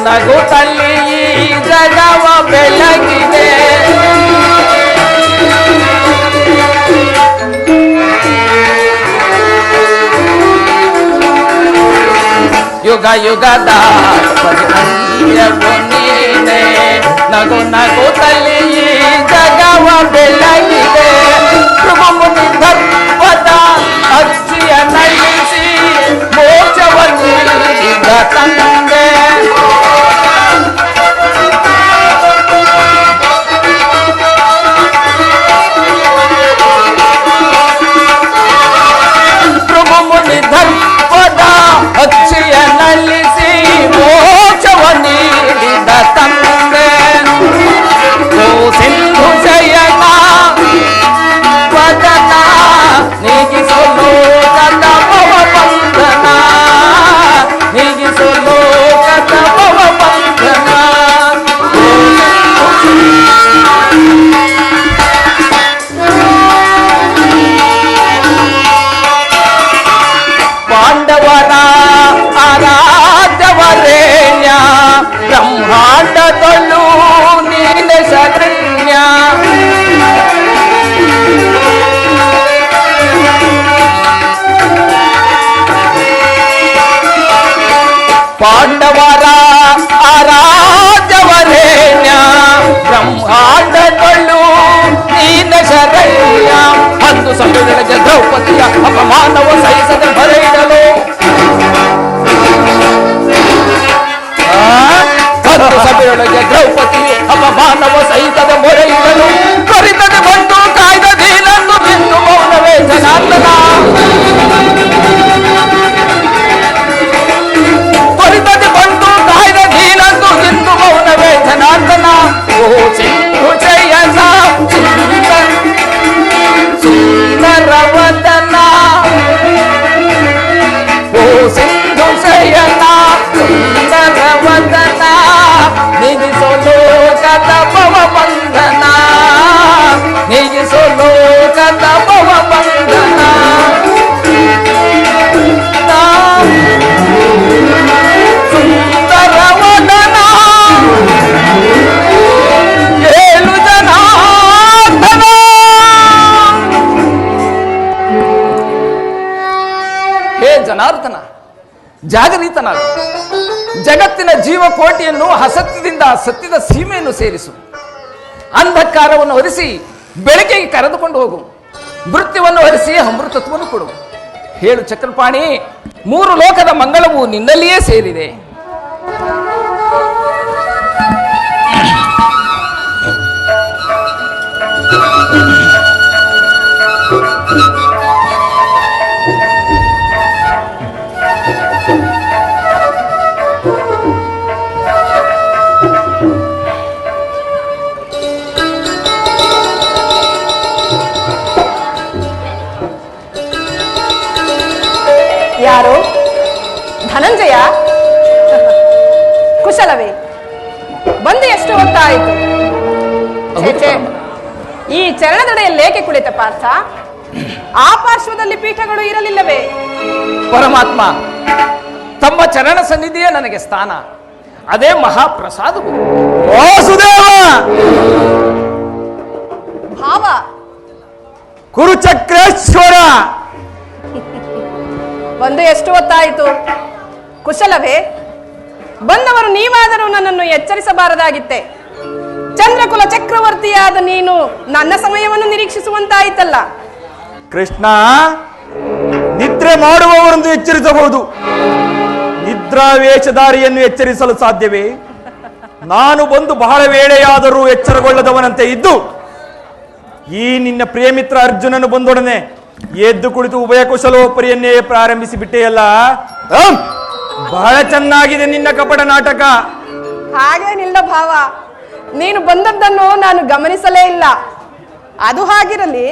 ನಗುತ್ತಲ್ಲಿ ಈ ಜಗವ ಬೆಳಗಿದೆ. ಯುಗ ಯುಗದ ನೀನೆ ನಗು ನಗುತ್ತಲ್ಲಿ ಈ ಜಗವ ಬೆಳಗಿದೆ. ಮುನಿ ಧರ್ಮದ ಅಕ್ಷಿಯ ನಳಿಸಿ ಮೋಕ್ಷವನ್ನು ನೀಡಿದ ತಂದೆ. ಮುನಿ ಧರ್ಮದ ಅಕ್ಷಿಯ ನಳಿಸಿ ಮೋಕ್ಷವನ್ನು ನೀಡಿದ ತಂದೆ. ಓ ಸಿಂಧು ಶಯನ ವದನ ನೀಗಿಸೋ ಲೋಕದ ಭವ ಬಂಧನ, ನೀಗಿಸೋ ಲೋಕದ ಭವ ಬಂಧನ. ಪಾಂಡವರ ಆರಾಧ್ಯವರೇಣ್ಯ ಬ್ರಹ್ಮಾಂಡದಲ್ಲೂ ನೀನೆ ಶರಣ್ಯ. ಪಾಂಡವರ ಆರಾಧ್ಯವರೇಣ್ಯ ಬ್ರಹ್ಮಾಂಡದಲ್ಲೂ ನೀನೆ ಶರಣ್ಯ. ಅಂದು ಸಭೆಗಳಿಗೆ ದ್ರೌಪದಿಯ ಅಪಮಾನವ ಸಹಿಸದೆ ಬರೆಯಿಡಲು ಸಭೆಯೊಳಗೆ ದ್ರೌಪದಿ ಅಪಮಾನವ ಸಹಿಸದೆ ಮೊರೆಯಿಡಲು ತ್ವರಿತದೆ ಬಂದು ಕಾಯ್ದ ದೀನನ್ನು ಬಿಂದು ಮೌನವೇ ಜನಾರ್ದನ. ತ್ವರಿತದೆ ಬಂದು ಕಾಯ್ದ ದೀನನ್ನು ಬಿಂದು ಮೌನವೇ ಜನಾರ್ದನ. ಓ ಸಿಂಧು ಜಯನ ಸುಂದರವದನ, ಓ ಸಿಂಧು ಶಯನ ಸುಂದರವದನ, ನಿಗಿಸೋ ಲೋಕದ ಭವ ಬಂಧನ, ನಿಗಿಸೋ ಲೋಕದ ಭವ ಬಂಧನ. ಸುಂದರವದನ ಏಳು ಜನಾರ್ದನ. ಹೇ ಜನಾರ್ದನ, ಜಾಗರೀತನಾಗ. ಜಗತ್ತಿನ ಜೀವಕೋಟಿಯನ್ನು ಅಸತ್ಯದಿಂದ ಸತ್ಯದ ಸೀಮೆಯನ್ನು ಸೇರಿಸು. ಅಂಧಕಾರವನ್ನು ಹೊರಿಸಿ ಬೆಳಕಿಗೆ ಕರೆದುಕೊಂಡು ಹೋಗು. ಮೃತ್ಯುವನ್ನು ಹೊರಿಸಿ ಅಮೃತತ್ವವನ್ನು ಕೊಡು. ಹೇಳು ಚಕ್ರಪಾಣಿ, ಮೂರು ಲೋಕದ ಮಂಗಳವು ನಿನ್ನಲ್ಲಿಯೇ ಸೇರಿದೆ. ಯಾರು? ಧನಂಜಯ? ಕುಶಲವೇ? ಬಂದು ಎಷ್ಟು ಹೊತ್ತಾಯಿತು? ಈ ಚರಣದಡೆಯಲ್ಲೇಕೆ ಕುಳಿತ ಪಾರ್ಥ? ಆ ಪಾರ್ಶ್ವದಲ್ಲಿ ಪೀಠಗಳು ಇರಲಿಲ್ಲವೇ? ಪರಮಾತ್ಮ, ತಮ್ಮ ಚರಣ ಸನ್ನಿಧಿಯೇ ನನಗೆ ಸ್ಥಾನ. ಅದೇ ಮಹಾಪ್ರಸಾದವು. ವಾಸುದೇವ ಭಾವ ಕುರುಚಕ್ರೇಶ್ವರ, ಬಂದು ಎಷ್ಟು ಹೊತ್ತಾಯಿತು? ಕುಶಲವೇ? ಬಂದವರು ನೀವಾದರೂ ನನ್ನನ್ನು ಎಚ್ಚರಿಸಬಾರದಾಗಿತ್ತೆ. ಚಂದ್ರಕುಲ ಚಕ್ರವರ್ತಿಯಾದ ನೀನು ನನ್ನ ಸಮಯವನ್ನು ನಿರೀಕ್ಷಿಸುವಂತಾಯಿತಲ್ಲ. ಕೃಷ್ಣ, ನಿದ್ರೆ ಮಾಡುವವರನ್ನು ಎಚ್ಚರಿಸಬಹುದು, ನಿದ್ರಾವೇಶಧಾರಿಯನ್ನು ಎಚ್ಚರಿಸಲು ಸಾಧ್ಯವೇ? ನಾನು ಬಂದು ಬಹಳ ವೇಳೆಯಾದರೂ ಎಚ್ಚರಗೊಳ್ಳದವನಂತೆ ಇದ್ದು ಈ ನಿನ್ನ ಪ್ರಿಯಮಿತ್ರ ಅರ್ಜುನನು ಬಂದೊಡನೆ ಎದ್ದು ಕುಳಿತು ಉಭಯ ಕುಶಲೋಪರಿಯನ್ನೇ ಪ್ರಾರಂಭಿಸಿ ಬಿಟ್ಟೆಯಲ್ಲ. ಬಹಳ ಚೆನ್ನಾಗಿದೆ ನಿನ್ನ ಕಪಟ ನಾಟಕ. ಹಾಗೇನಿಲ್ಲ ಭಾವ, ನೀನು ಬಂದದ್ದನ್ನು ನಾನು ಗಮನಿಸಲೇ ಇಲ್ಲ. ಅದು ಹಾಗಿರಲಿ,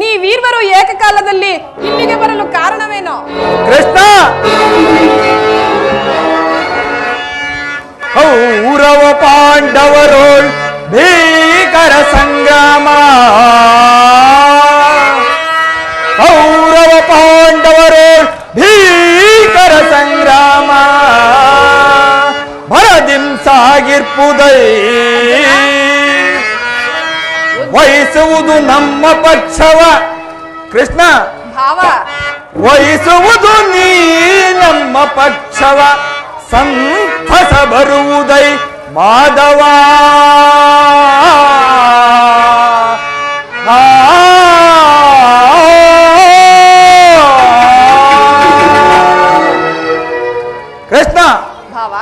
ನೀವೀರ್ವರು ಏಕಕಾಲದಲ್ಲಿ ಇಲ್ಲಿಗೆ ಬರಲು ಕಾರಣವೇನೋ? ಕೃಷ್ಣ, ಕೌರವ ಪಾಂಡವರೋಳ್ ಭೀಕರ ಸಂಗ್ರಾಮ, ಕೌರವ ಪಾಂಡವರೋಳ್ ಭೀಕರ ಸಂಗ್ರಾಮ, ಭರದಿ ತೀರ್ಪುದೈ ವಹಿಸುವುದು ನಮ್ಮ ಪಕ್ಷವ. ಕೃಷ್ಣ, ಭಾವ, ವಹಿಸುವುದು ನೀ ನಮ್ಮ ಪಕ್ಷವ. ಸಂತಸ ಬರುವುದೈ ಮಾಧವ. ಕೃಷ್ಣ, ಭಾವ,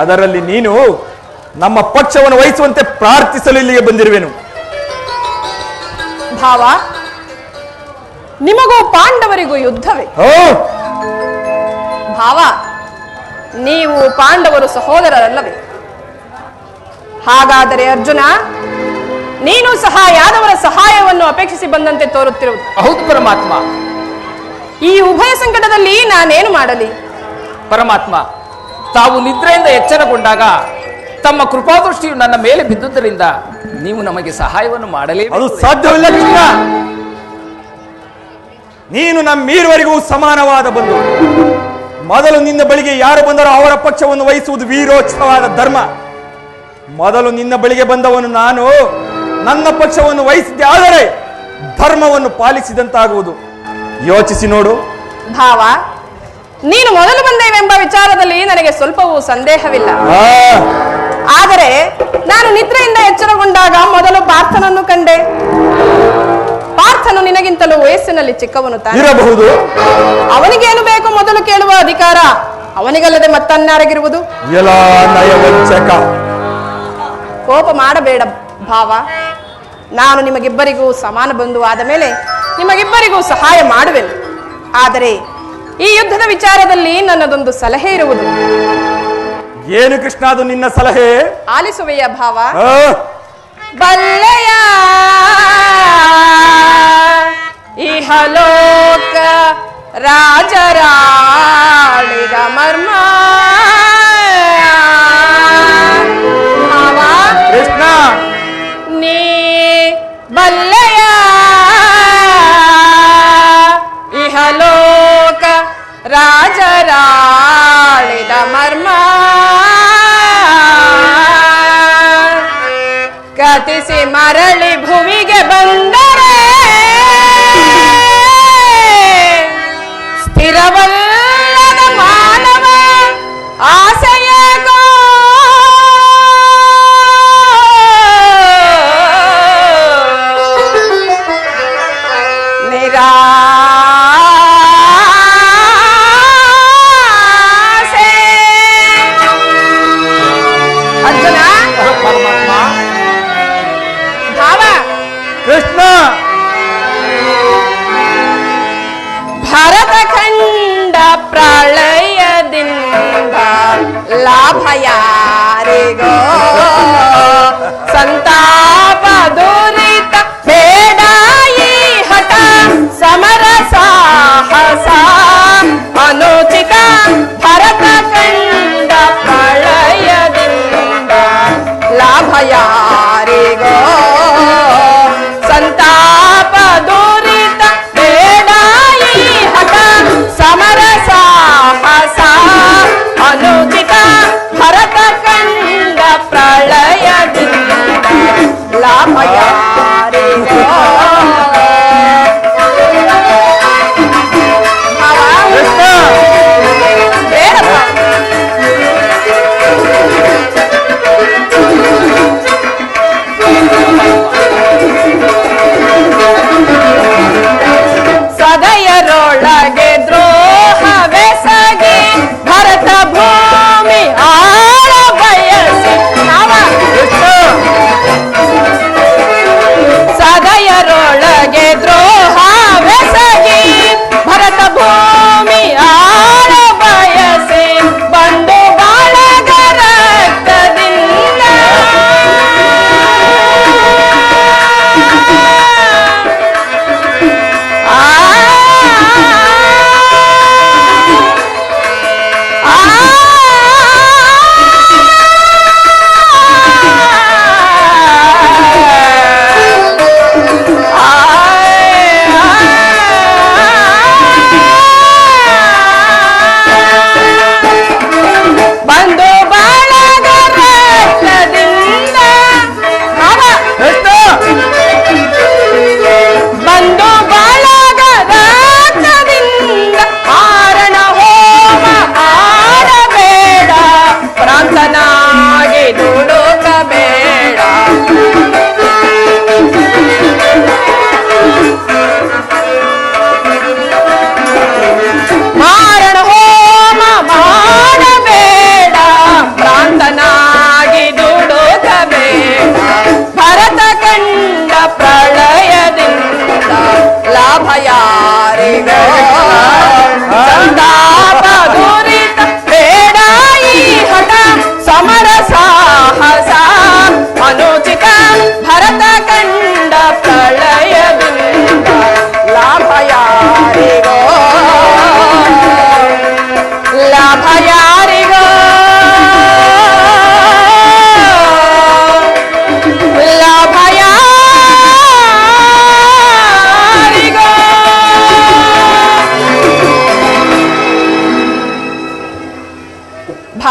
ಅದರಲ್ಲಿ ನೀನು ನಮ್ಮ ಪಕ್ಷವನ್ನು ವಹಿಸುವಂತೆ ಪ್ರಾರ್ಥಿಸಲು ಇಲ್ಲಿಗೆ ಬಂದಿರುವೆನು. ಭಾವ, ನಿಮಗೂ ಪಾಂಡವರಿಗೂ ಯುದ್ಧವೇ? ಭಾವ, ನೀವು ಪಾಂಡವರು ಸಹೋದರರಲ್ಲವೇ? ಹಾಗಾದರೆ ಅರ್ಜುನ, ನೀನು ಸಹ ಯಾದವರ ಸಹಾಯವನ್ನು ಅಪೇಕ್ಷಿಸಿ ಬಂದಂತೆ ತೋರುತ್ತಿರುವುದು. ಹೌದು ಪರಮಾತ್ಮ. ಈ ಉಭಯ ಸಂಕಟದಲ್ಲಿ ನಾನೇನು ಮಾಡಲಿ? ಪರಮಾತ್ಮ, ತಾವು ನಿದ್ರೆಯಿಂದ ಎಚ್ಚರಗೊಂಡಾಗ ತಮ್ಮ ಕೃಪಾದೃಷ್ಟಿಯು ನನ್ನ ಮೇಲೆ ಬಿದ್ದುದರಿಂದ ನೀವು ನಮಗೆ ಸಹಾಯವನ್ನು ಮಾಡಲೇ. ಅದು ಸಾಧ್ಯವಿಲ್ಲ ಕೃಷ್ಣ. ನೀನು ನಮ್ಮೀರುವರೆಗೂ ಸಮಾನವಾದ ಬಂಧು. ಮೊದಲು ನಿನ್ನ ಬಳಿಗೆ ಯಾರು ಬಂದರೋ ಅವರ ಪಕ್ಷವನ್ನು ವಹಿಸುವುದು ವೀರೋಚಿತವಾದ ಧರ್ಮ. ಮೊದಲು ನಿನ್ನ ಬಳಿಗೆ ಬಂದವನು ನಾನು. ನನ್ನ ಪಕ್ಷವನ್ನು ವಹಿಸಿದ್ದೆ ಆದರೆ ಧರ್ಮವನ್ನು ಪಾಲಿಸಿದಂತಾಗುವುದು. ಯೋಚಿಸಿ ನೋಡು. ಭಾವ, ನೀನು ಮೊದಲು ಬಂದೇವೆಂಬ ವಿಚಾರದಲ್ಲಿ ನನಗೆ ಸ್ವಲ್ಪವೂ ಸಂದೇಹವಿಲ್ಲ. ಆದರೆ ನಾನು ನಿದ್ರೆಯಿಂದ ಎಚ್ಚರಗೊಂಡಾಗ ಮೊದಲು ಪಾರ್ಥನನ್ನು ಕಂಡೆ. ಪಾರ್ಥನು ನಿನಗಿಂತಲೂ ವಯಸ್ಸಿನಲ್ಲಿ ಚಿಕ್ಕವನು ತಾನೆ ಇರಬಹುದು. ಅವನಿಗೇನು ಬೇಕು ಮೊದಲು ಕೇಳುವ ಅಧಿಕಾರ ಅವನಿಗಲ್ಲದೆ ಮತ್ತನ್ನಾರಿಗಿರುವುದು? ನಯವಂಚಕ. ಕೋಪ ಮಾಡಬೇಡ ಭಾವ. ನಾನು ನಿಮಗಿಬ್ಬರಿಗೂ ಸಮಾನ ಬಂಧು ಆದ ಮೇಲೆ ನಿಮಗಿಬ್ಬರಿಗೂ ಸಹಾಯ ಮಾಡುವೆನು. ಆದರೆ ಈ ಯುದ್ಧದ ವಿಚಾರದಲ್ಲಿ ನನ್ನದೊಂದು ಸಲಹೆ ಇರುವುದು. ಏನು ಕೃಷ್ಣ ಅದು ನಿನ್ನ ಸಲಹೆ? ಆಲಿಸುವೆಯ ಭಾವ? ಬಲ್ಲೆಯ ಇಹಲೋಕ ರಾಜರಾಳಿದ ಮರ್ಮ. ಭಾವ, ಕೃಷ್ಣ, ನೀ ಬಲ್ಲೆಯ ಇಹಲೋಕ ರಾಜರಾಳಿದ ಮರ್ಮ. ಕತಿಸಿ ಮರಳಿ ಭುವಿಗೆ ಬಂದರೆ ಸ್ಥಿರವಲ್ಲದ ಮಾನವ ಆಸೆಯಾಗೋ. ಅರ್ಜುನ, ಭಾವ, ಕೃಷ್ಣ, ಭರತ ಖಂಡ ಪ್ರಳಯದಿಂದ ಲಾಭ ಯಾರಿಗೋ. ಸಂತಾಪ ದುರಿತ ಬೇಡ ಈ ಹಠ ಸಮರ ಸಾಹಸ ಅನುಚಿತ. ಭರತ ಖಂಡ ಪ್ರಳಯದಿಂದ ಲಾಭ ಯಾರಿಗೋ. ಸಂತಾಪ ದುರಿತ ಬೇಡ ಈ ಹಠ ಸಮರ ಸಾಹಸ ಅನುಚಿತ. ಭರತ ಖಂಡ ಪ್ರಳಯದಿಂದ ಲಾಭ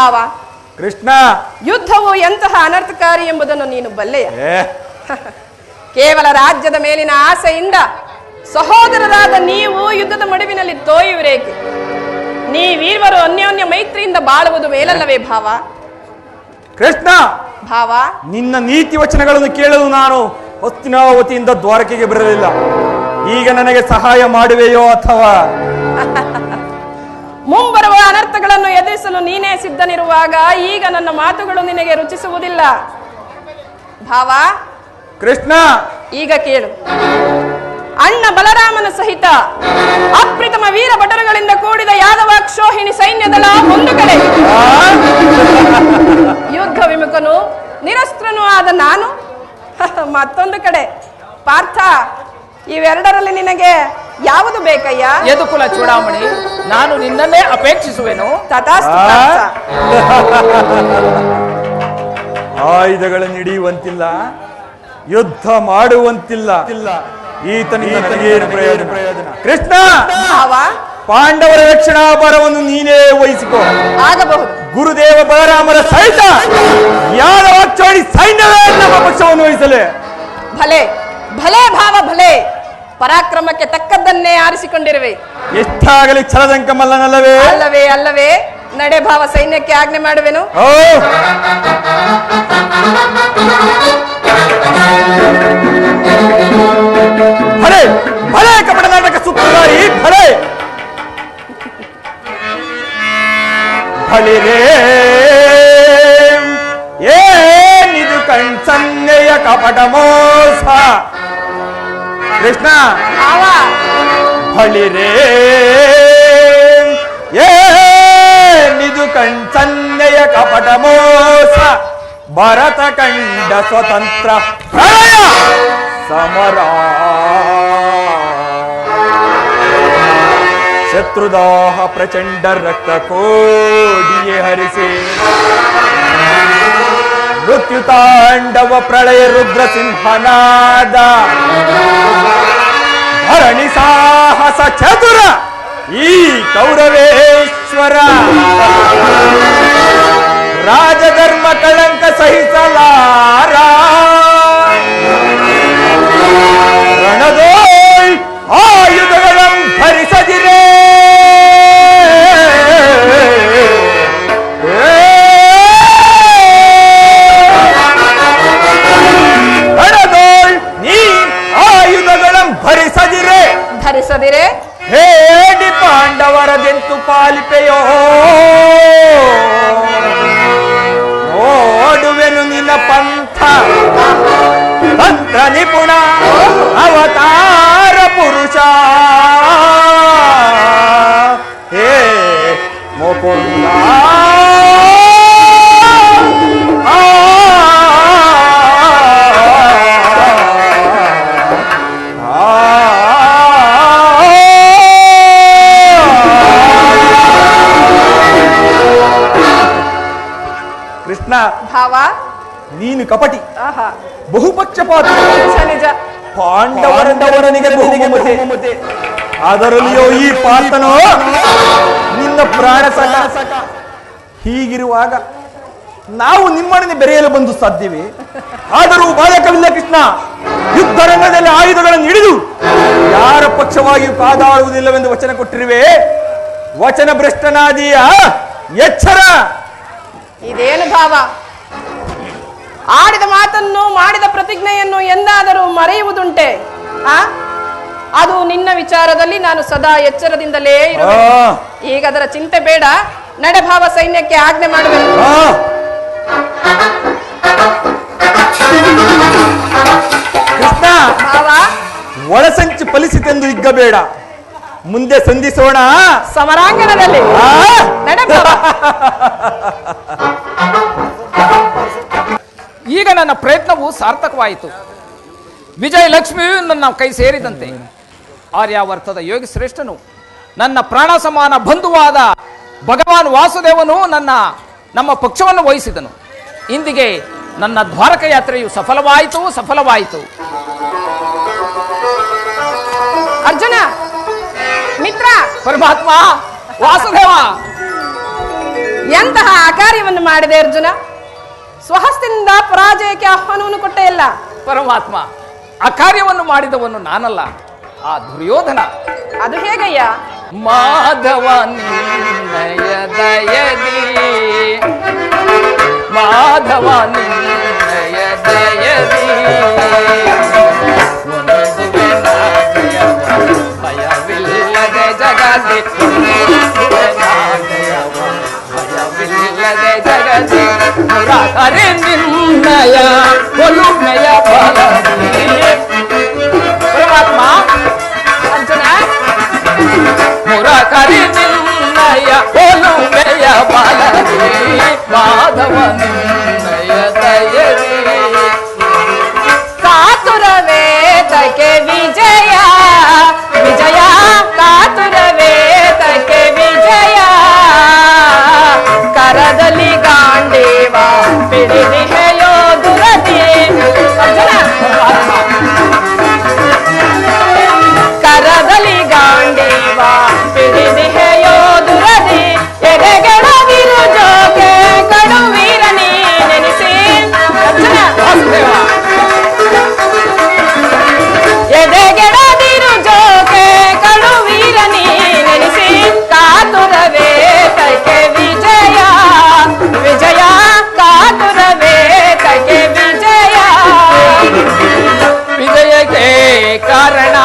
ಭಾವ, ಕೃಷ್ಣ, ಯುದ್ಧವು ಎಂತಹ ಅನರ್ಥಕಾರಿ ಎಂಬುದನ್ನು ನೀನು ಬಲ್ಲೆಯ. ಏ ಕೇವಲ ರಾಜ್ಯದ ಮೇಲಿನ ಆಸೆಯಿಂದ ಸಹೋದರರಾದ ನೀವು ಯುದ್ಧದ ಮಡುವಿನಲ್ಲಿ ತೋಯುವಿರೇಕೆ? ನೀವೀರ್ವರು ಅನ್ಯೋನ್ಯ ಮೈತ್ರಿಯಿಂದ ಬಾಳುವುದು ಮೇಲಲ್ಲವೇ ಭಾವ? ಕೃಷ್ಣ, ಭಾವ, ನಿನ್ನ ನೀತಿ ವಚನಗಳನ್ನು ಕೇಳಲು ನಾನು ಹಸ್ತಿನಾವತಿಯಿಂದ ದ್ವಾರಕೆಗೆ ಬರಲಿಲ್ಲ. ಈಗ ನನಗೆ ಸಹಾಯ ಮಾಡುವೆಯೋ ಅಥವಾ ಮುಂಬರುವ ಅನರ್ಥಗಳನ್ನು ಎದುರಿಸಲು ನೀನೇ ಸಿದ್ಧನಿರುವಾಗ ಈಗ ನನ್ನ ಮಾತುಗಳು ನಿನಗೆ ರುಚಿಸುವುದಿಲ್ಲ. ಭಾವ, ಕೃಷ್ಣ, ಈಗ ಕೇಳು. ಅಣ್ಣ ಬಲರಾಮನ ಸಹಿತ ಅಪ್ರಿತಮ ವೀರ ಭಟರುಗಳಿಂದ ಕೂಡಿದ ಯಾದವ ಕ್ಷೋಹಿಣಿ ಸೈನ್ಯದಳ ಒಂದು ಕಡೆ, ಯುದ್ಧ ವಿಮುಖನು ನಿರಸ್ತ್ರನೂ ಆದ ನಾನು ಮತ್ತೊಂದು ಕಡೆ. ಪಾರ್ಥ, ಇವೆರಡರಲ್ಲಿ ನಿನಗೆ ಯಾವುದು ಬೇಕಯ್ಯ? ಯದುಕುಲ ಚೂಡಾಮಣಿ, ನಾನು ನಿನ್ನನ್ನೇ ಅಪೇಕ್ಷಿಸುವೆನು. ತಥಾಸ್ತು ಪಾರ್ಥ. ಆಯುಧಗಳನ್ನು ಹಿಡಿಯುವಂತಿಲ್ಲ, ಯುದ್ಧ ಮಾಡುವಂತಿಲ್ಲ. ಈತನಿಂದ ನನಗೇನು ಪ್ರಯೋಜನ? ಕೃಷ್ಣ, ಭಾವ, ಪಾಂಡವರ ರಕ್ಷಣಾ ಭಾರವನ್ನು ನೀನೇ ವಹಿಸಿಕೋ. ಆಗಬಹುದು. ಗುರುದೇವ ಬಲರಾಮರ ಸಹಿತ ಯಾದವ ಚೋಡಿ ಸೈನ್ಯವೇ ನಮ್ಮ ಪಕ್ಷವನ್ನು ವಹಿಸಲೇ. ಭಲೆ ಭಲೆ ಭಾವ, ಭಲೆ. ಪರಾಕ್ರಮಕ್ಕೆ ತಕ್ಕದ್ದನ್ನೇ ಆರಿಸಿಕೊಂಡಿರುವೆ. ಎಷ್ಟಾಗಲಿ ಛಲದಂಕ ಮಲ್ಲನಲ್ಲವೇ? ಅಲ್ಲವೇ ಅಲ್ಲವೇ. ನಡೆ ಭಾವ, ಸೈನ್ಯಕ್ಕೆ ಆಜ್ಞೆ ಮಾಡುವೆನು. ಓ ಭಲೆ ಭಲೆ ಕಪಟ ನಾಟಕ ಸೂತ್ರಧಾರಿ, ಭಲೆ ಭಳಿರೇ ಏನಿದು ಕಣ್ಸನ್ನೆಯ ಕಪಟ ಮೋಸ. ಕೃಷ್ಣ, ಭಾವ, ಭಳಿರೇ ಏನಿದು ಕಣ್ಸನ್ನೆಯ ಕಪಟ ಮೋಸ. ಭರತ ಕಂಡ ಸ್ವತಂತ್ರ ಪ್ರಳಯ ಸಮರ. ಶತ್ರುದಾಹ ಪ್ರಚಂಡ ರಕ್ತ ಕೋಡಿಯೇ ಹರಿಸಿ. ಮೃತ್ಯು ತಾಂಡವ ಪ್ರಳಯ ರುದ್ರ ಸಿಂಹನಾದ. ಧರಣಿ ಸಾಹಸ ಚತುರ ಈ ಕೌರವೇಶ್ವರ. ರಾಜಧರ್ಮ ಕಳಂಕ ಸಹಿಸಲಾರ. ರಣದೋಯ್ ಆಯುಧಗಳಂ ಧರಿಸದಿರೇ. ರಣದೋಯ್ ನೀ ಆಯುಧಗಳಂ ಧರಿಸದಿರೇ. ಹೇಡಿ ಪಾಂಡವರದೆಂತು ಪಾಲಿಪೆಯೋ. ನೋಡುವೆನು ನಿನ್ನ ಪಂಥ ತಂತ್ರ ನಿಪುಣ ಅವತಾರ ಪುರುಷ. ಹೇ ಮುಕುಂದ, ಕೃಷ್ಣ, ಭಾವ, ನೀನು ಕಪಟಿ, ಆಹಾ, ಬಹುಪಕ್ಷಪಾತ. ನಿಜ. ಪಾಂಡವರನಿಗೆ ಬಹುಮಮತೆ. ಅದರಲ್ಲಿಯೋ ಈ ಪಾರ್ಥನೋ ನಿನ್ನ ಪ್ರಾಣ ಸಕ. ಹೀಗಿರುವಾಗ ನಾವು ನಿಮ್ಮೊಡನೆ ಬೆರೆಯಲು ಬಂದು ಸಾಧ್ಯವೇ? ಆದರೂ ಬಾಲಕವಿಲ್ಲ ಕೃಷ್ಣ. ಯುದ್ಧ ರಂಗದಲ್ಲಿ ಆಯುಧಗಳನ್ನು ಹಿಡಿದು ಯಾರ ಪಕ್ಷವಾಗಿಯೂ ಕಾದಾಡುವುದಿಲ್ಲವೆಂದು ವಚನ ಕೊಟ್ಟಿರುವೆ. ವಚನ ಭ್ರಷ್ಟನಾದಿಯ ಎಚ್ಚರ. ಇದೇನು ಭಾವ? ಆಡಿದ ಮಾತನ್ನು ಮಾಡಿದ ಪ್ರತಿಜ್ಞೆಯನ್ನು ಎಂದಾದರೂ ಮರೆಯುವುದುಂಟೆ? ಅದು ನಿನ್ನ ವಿಚಾರದಲ್ಲಿ ನಾನು ಸದಾ ಎಚ್ಚರದಿಂದಲೇ ಇರುವೆ. ಈಗ ಅದರ ಚಿಂತೆ ಬೇಡ. ನಡೆ ಭಾವ, ಸೈನ್ಯಕ್ಕೆ ಆಜ್ಞೆ ಮಾಡುವೆನು. ಕೃಷ್ಣ, ಭಾವ, ಒಳಸಂಚು ಫಲಿಸಿತೆಂದು ಹಿಗ್ಗಬೇಡ. ಮುಂದೆ ಸಂಧಿಸೋಣ ಸಮರಾಂಗಣದಲ್ಲಿ. ನಡೆ ಭಾವ. ಈಗ ನನ್ನ ಪ್ರಯತ್ನವು ಸಾರ್ಥಕವಾಯಿತು. ವಿಜಯಲಕ್ಷ್ಮಿಯು ನನ್ನ ಕೈ ಸೇರಿದಂತೆ ಆರ್ಯಾವರ್ತದ ಯೋಗಿ ಶ್ರೇಷ್ಠನು, ನನ್ನ ಪ್ರಾಣ ಸಮಾನ ಬಂಧುವಾದ ಭಗವಾನ್ ವಾಸುದೇವನು ನಮ್ಮ ಪಕ್ಷವನ್ನು ವಹಿಸಿದನು. ಇಂದಿಗೆ ನನ್ನ ದ್ವಾರಕ ಯಾತ್ರೆಯು ಸಫಲವಾಯಿತು. ಅರ್ಜುನ, ಮಿತ್ರ, ಪರಮಾತ್ಮ, ವಾಸುದೇವ, ಎಂತಹ ಅಕಾರ್ಯವನ್ನು ಮಾಡಿದೆ ಅರ್ಜುನ. ಸ್ವಹಸ್ತಿನಿಂದ ಪರಾಜಯಕ್ಕೆ ಆಹ್ವಾನವನ್ನು ಕೊಟ್ಟೇ ಇಲ್ಲ. ಪರಮಾತ್ಮ, ಅಕಾರ್ಯವನ್ನು ಮಾಡಿದವನು ನಾನಲ್ಲ, ಆ ದುರ್ಯೋಧನ. ಅದು ಹೇಗಯ್ಯ? ಮಾಧವ ನಿನ್ನಯ ದಯದಿ, ಮಾಧವ ನಿನ್ನಯ ದಯದಿ, ಭಯವಿಲ್ಲದೆ ಜಗದಿ, ಭಯವಿಲ್ಲದೆ ಜಗದಿ, ಹರಿ ನಿನ್ನಯ ಒಲುಮೆಯ ಬಲದಿ. ಪರಮಾತ್ಮ, ಅರ್ಜುನ, ಮುರಕರಿ ನಿನ್ನಯ ಒಲುಮೆಯ ಬಲದಿ, ಮಾಧವ ನಿನ್ನಯ ದಯದಿ, ಕಾತುರವೇತಕ್ಕೆ ವಿಜಯ ವಿಜಯ, ಕಾತುರವೇತಕ್ಕೆ ವಿಜಯ, ಕರದಲ್ಲಿ ಗಾಂಡೀವ ಪಿಡಿದಿಹೆಯೋ ದುರದಿ. ಅರ್ಜುನ, ಕರದಲ್ಲಿ ಗಾಂಡೀವ ಪಿಡಿದಿಹೆಯೋ ದುರದಿ, ಎಡೆಗೆಡದಿರು ಜೋಕೆ ಕಡುವೀರ ನೀ ನೆನೆಸಿ. ಅರ್ಜುನ, ವಾಸುದೇವ, ಎದೆಗೆಡದಿರು ಜೋಕೆ ಕಡುವೀರ ನೀ ನೆನೆಸಿ, ಕಾತುರವೇತಕ್ಕೆ ವಿಜಯ ವಿಜಯ, ಕಾತುರವೇತಕ್ಕೆ ವಿಜಯ. ವಿಜಯಕ್ಕೆ ಕಾರಣ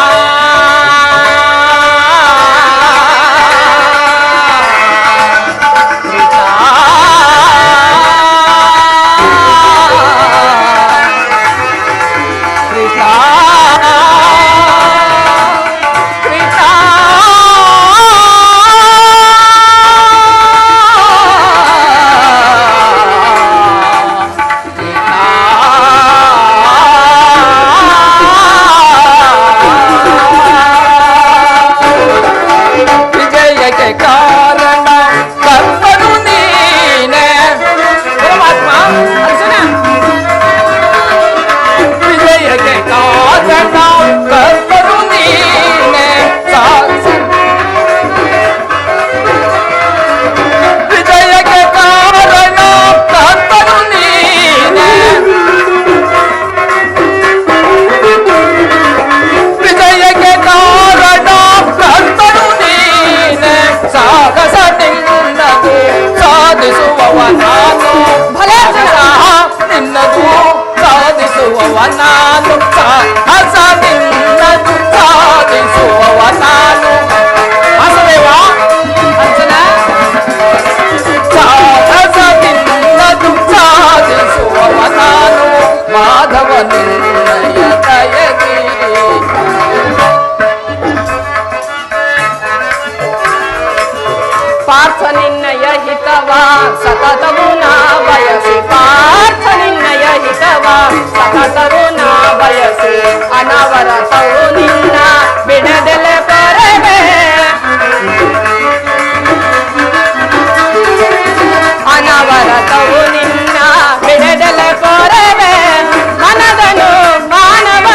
ನಿನ್ನದು ಸಾಧಿಸುವವ ನಾನು, ಸಾಹಸ ನಿನ್ನದು ಸಾಧಿಸುವವ ನಾನು. ವಾಸುದೇವ, ಅರ್ಜುನ, ಸಾಹಸ ನಿನ್ನದು ಸಾಧಿಸುವವ ನಾನು, ಮಾಧವ ನಿನ್ನಯ ದಯದಿ. ಪಾರ್ಥ ನಿನ್ನಯ ಹಿತವ ಸತತವು ನಾ ಬಯಸಿ, ಪಾರ್ಥ ನಿನ್ನಯ ಹಿತವ ಸತತವು ನಾ ಬಯಸಿ, ಅನವರತವು ನಿನ್ನ ಬಿಡದೆಲೆ ಪರವೆ, ಅನವರತವು ನಿನ್ನ ಬಿಡದೆಲೆ ಪರವೆ, ಮನದನು ಮಾನವ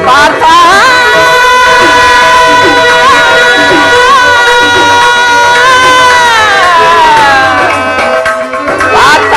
ಪಾರ್ಥ. ಪಾರ್ಥ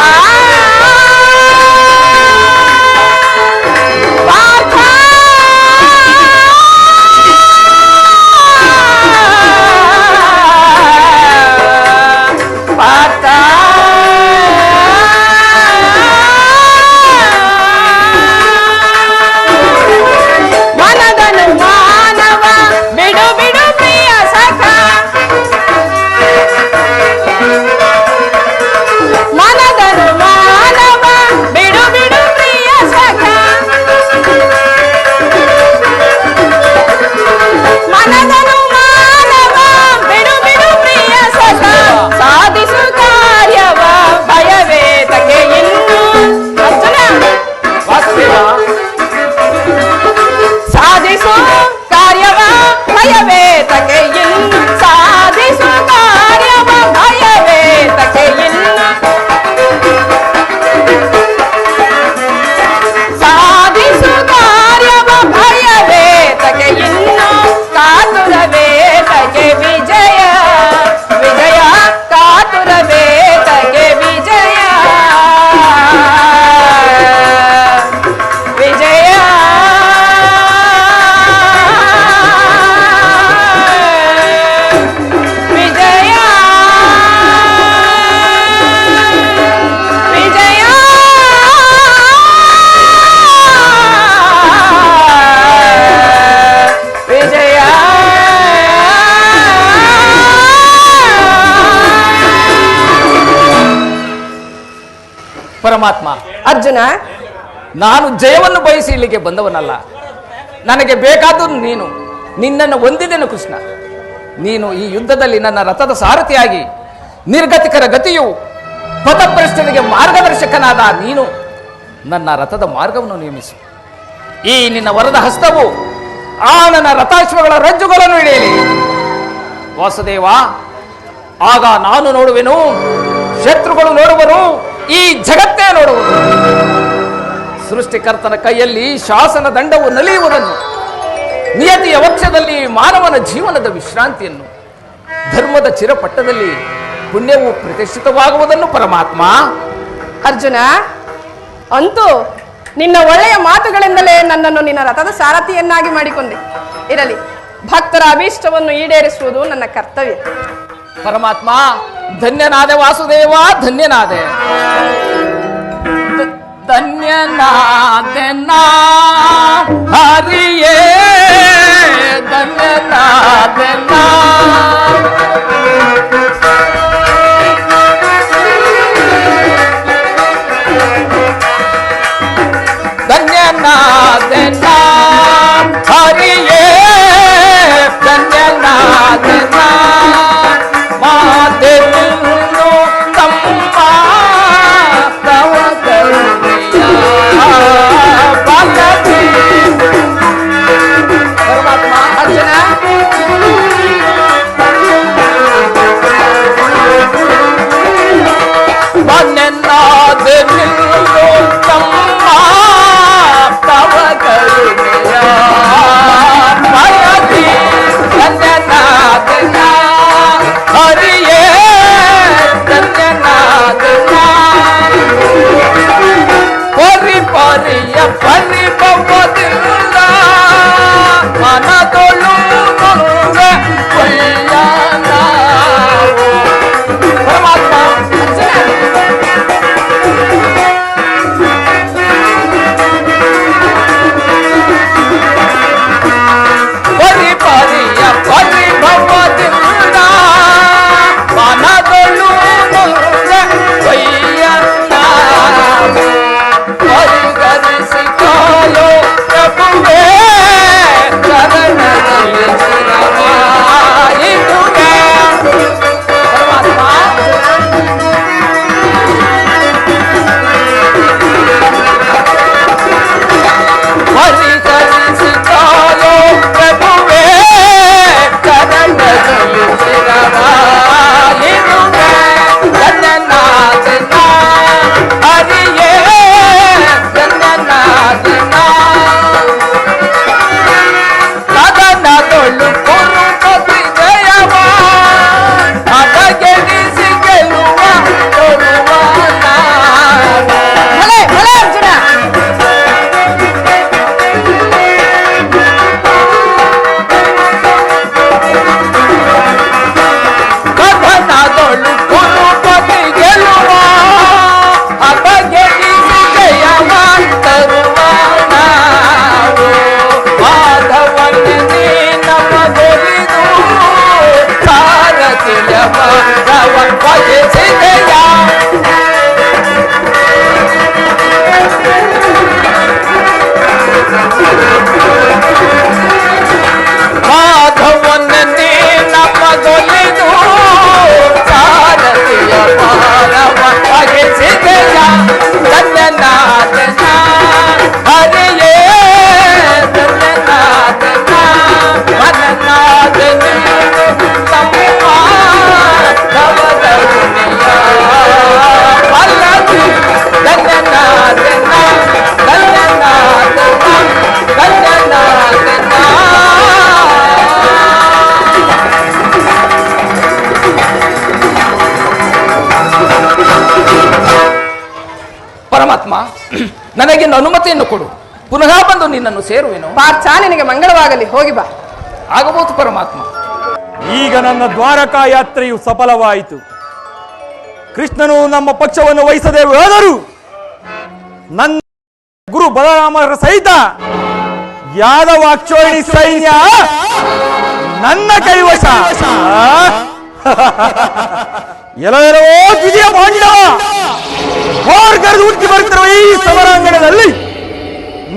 ಪರಮಾತ್ಮ, ಅರ್ಜುನ, ನಾನು ಜಯವನ್ನು ಬಯಸಿ ಇಲ್ಲಿಗೆ ಬಂದವನಲ್ಲ. ನನಗೆ ಬೇಕಾದದ್ದು ನೀನು. ನಿನ್ನನ್ನು ಹೊಂದಿದೆನು ಕೃಷ್ಣ. ನೀನು ಈ ಯುದ್ಧದಲ್ಲಿ ನನ್ನ ರಥದ ಸಾರಥಿಯಾಗಿ, ನಿರ್ಗತಿಕರ ಗತಿಯು ಪಥಭ್ರಷ್ಟನಿಗೆ ಮಾರ್ಗದರ್ಶಕನಾದ ನೀನು ನನ್ನ ರಥದ ಮಾರ್ಗವನ್ನು ನೇಮಿಸು. ಈ ನಿನ್ನ ವರದ ಹಸ್ತವು ಆ ನನ್ನ ರಥಾಶ್ವಗಳ ರಜ್ಜುಗಳನ್ನು ಹಿಡಿಯಲಿ. ವಾಸುದೇವ, ಆಗ ನಾನು ನೋಡುವೆನು, ಶತ್ರುಗಳು ನೋಡುವರು, ಈ ಜಗತ್ತೇ ನೋಡುವುದು. ಸೃಷ್ಟಿಕರ್ತನ ಕೈಯಲ್ಲಿ ಶಾಸನ ದಂಡವು ನಲಿಯುವುದನ್ನು, ನಿಯತಿಯ ವಕ್ಷದಲ್ಲಿ ಮಾನವನ ಜೀವನದ ವಿಶ್ರಾಂತಿಯನ್ನು, ಧರ್ಮದ ಚಿರಪಟ್ಟದಲ್ಲಿ ಪುಣ್ಯವು ಪ್ರತಿಷ್ಠಿತವಾಗುವುದನ್ನು ಪರಮಾತ್ಮ. ಅರ್ಜುನ, ಅಂತೂ ನಿನ್ನ ಒಳ್ಳೆಯ ಮಾತುಗಳಿಂದಲೇ ನನ್ನನ್ನು ನಿನ್ನ ರಥದ ಸಾರಥಿಯನ್ನಾಗಿ ಮಾಡಿಕೊಂಡೆ. ಇರಲಿ, ಭಕ್ತರ ಅಭೀಷ್ಟವನ್ನು ಈಡೇರಿಸುವುದು ನನ್ನ ಕರ್ತವ್ಯ. ಪರಮಾತ್ಮ, ಧನ್ಯನಾದೆ ವಾಸುದೇವ, ಧನ್ಯನಾದೆ. ಧನ್ಯನಾದೆ ನಾ ಹರಿಯೇ, ಧನ್ಯನಾದೆ ನಾ. ಧನ್ಯನಾದೆ ನಾ ಹರಿಯೇ, ಧನ್ಯನಾದೆ ನಾ. ಮಾತೆಯನ್ನು ತಮ್ಮ ತವ ಕರುಣೆಯ ಬಾಲಕಿ. ಪರಮಾತ್ಮ, ಅರ್ಜುನ, ಧನ್ಯನಾದೆ ನಿಲ್ಲು ತಮ್ಮ ತವ ಕರುಣೆಯ ಬಾಲಕಿ. ಧನ್ಯನಾದೆ ನಾ ಹರಿಯೇ, ಧನ್ಯನಾದೆ ನಾ. ಪರಿಪರಿಯ ಪರಿಭವದಿಂದ ಮನದೊಳು ನೊಂದೆ ಒಳ್ಳೆಯ ನಾವು. ಪರಮಾತ್ಮ, ಪರಿಪರಿಯ ಪರಿಭವದಿಂದ ಮನದೊಳು ನೊಂದೆ ಒಯ್ಯ ನಾವು. ಪರಿಗಣಿಸಿಕೊಳ್ಳೋ ಪ್ರಭುವೇ, ಚರಣದಲ್ಲಿ ಚಿರವಾಯಿತುವೆ. ಪರಮಾತ್ಮ, ಪರಿಗಣಿಸಿಕೊಳ್ಳೋ ಪ್ರಭುವೇ, ಚರಣದಲ್ಲಿ ಚಿರವಾಯಿತುವೆ. ಧನ್ಯನಾದೆ ನಾ ಹರಿಯೇ, ಧನ್ಯನಾದೆ ನಾ. ಸದನದೊಳು ಕುರುಪತಿ ಜಯವ ಅದಗೆಡಿಸಿ ಗೆಲ್ಲುವ ತೋರುವ ನಾನು. ಭಲೆ ಭಲೆ ಅರ್ಜುನ. ಸದನದೊಳು ಕುರುಪತಿ ಗೆಲ್ಲುವ ಅದಗೆಡಿಸಿ ಜಯವ ತರುವ ನಾವು. ಮಾಧವನೇ ನೀ ನಮಗೊಲಿದು ಸಾರಥಿಯ ಭಾರವ ವಹಿಸಿದೆಯ. ಮಾಧವನೇ ನೀ ನಮಗೊಲಿದು ಸಾರಥಿಯ ಭಾರವ ವಹಿಸಿದೆಯ. ಧನ್ಯನಾದೆ ನಾ ಹರಿಯೇ, ಧನ್ಯನಾದೆ ನಾ. ಮನನಾದೆ ನೀನು ತಮ್ಮ ತವ ಕರುಣೆಯ ಬಾಲಕಿ. ಧನ್ಯನಾದೆ ನಾ, ಧನ್ಯನಾದೆ ನಾ, ಧನ್ಯನಾದೆ ನಾ. ಪರಮಾತ್ಮ, ನನಗಿನ್ನು ಅನುಮತಿಯನ್ನು ಕೊಡು. ಪುನಃ ಬಂದು ನಿನ್ನನ್ನು ಸೇರುವೆನು. ಪಾರ್ಥ, ನಿನಗೆ ಮಂಗಳವಾಗಲಿ, ಹೋಗಿ ಬಾ. ಆಗಬಹುದು ಪರಮಾತ್ಮ. ಈಗ ನನ್ನ ದ್ವಾರಕಾ ಯಾತ್ರೆಯು ಸಫಲವಾಯಿತು. ಕೃಷ್ಣನು ನಮ್ಮ ಪಕ್ಷವನ್ನು ವಹಿಸದೆ ಹೋದರೂ ನನ್ನ ಗುರು ಬಲರಾಮರ ಸಹಿತ ಯಾದವಾಕ್ಷೋಣಿ ಸೈನ್ಯ ನನ್ನ ಕೈವಶ. ಎಲ್ಲೋ ದ್ವಿತೀಯ ಪಾಂಡವ ಮಾರ್ಗದ ಹುಟ್ಟಿ ಬರ್ತಿರುವ ಈ ಸಮರಾಂಗಣದಲ್ಲಿ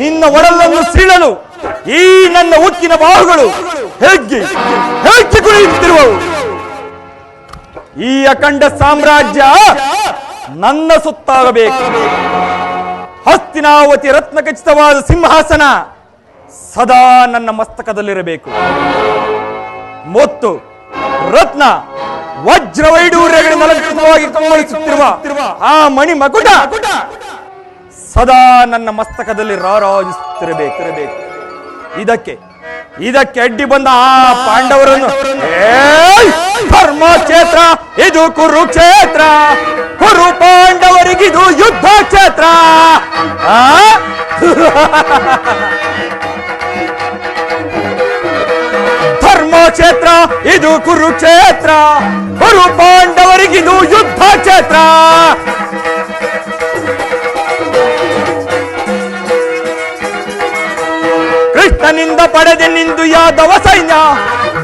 ನಿನ್ನ ಒಡಲನ್ನು ಸೀಳಲು ಈ ನನ್ನ ಉಕ್ಕಿನ ಬಾಹುಗಳು ಹೆಜ್ಜೆ ಹೆಜ್ಜೆ ಕುಣಿಯುತ್ತಿರುವವು. ಈ ಅಖಂಡ ಸಾಮ್ರಾಜ್ಯ ನನ್ನ ಸುತ್ತಾಗಬೇಕು. ಹಸ್ತಿನಾವತಿ ರತ್ನ ಖಚಿತವಾದ ಸಿಂಹಾಸನ ಸದಾ ನನ್ನ ಮಸ್ತಕದಲ್ಲಿರಬೇಕು. ಮುತ್ತು ರತ್ನ ವಜ್ರ ವೈಡೂರ್ಯಗಳಿಂದ ಅಲಂಕೃತವಾಗಿ ಕಂಗೊಳಿಸುತ್ತಿರುವ ಆ ಮಣಿ ಮಕುಟ ಸದಾ ನನ್ನ ಮಸ್ತಕದಲ್ಲಿ ರಾರಾಜಿಸುತ್ತಿರಬೇಕು. ಇದಕ್ಕೆ ಅಡ್ಡಿ ಬಂದ ಆ ಪಾಂಡವರನ್ನು ಧರ್ಮಕ್ಷೇತ್ರ ಇದು ಕುರುಕ್ಷೇತ್ರ, ಕುರು ಪಾಂಡವರಿಗಿದು ಯುದ್ಧ ಕ್ಷೇತ್ರ. ಧರ್ಮಕ್ಷೇತ್ರ ಇದು ಕುರುಕ್ಷೇತ್ರ, ಕುರು ಪಾಂಡವರಿಗಿದು ಯುದ್ಧ ಕ್ಷೇತ್ರ. ಕೃಷ್ಣನಿಂದ ಪಡೆದೆ ನಿಂದು ಯಾದವ ಸೈನ್ಯ,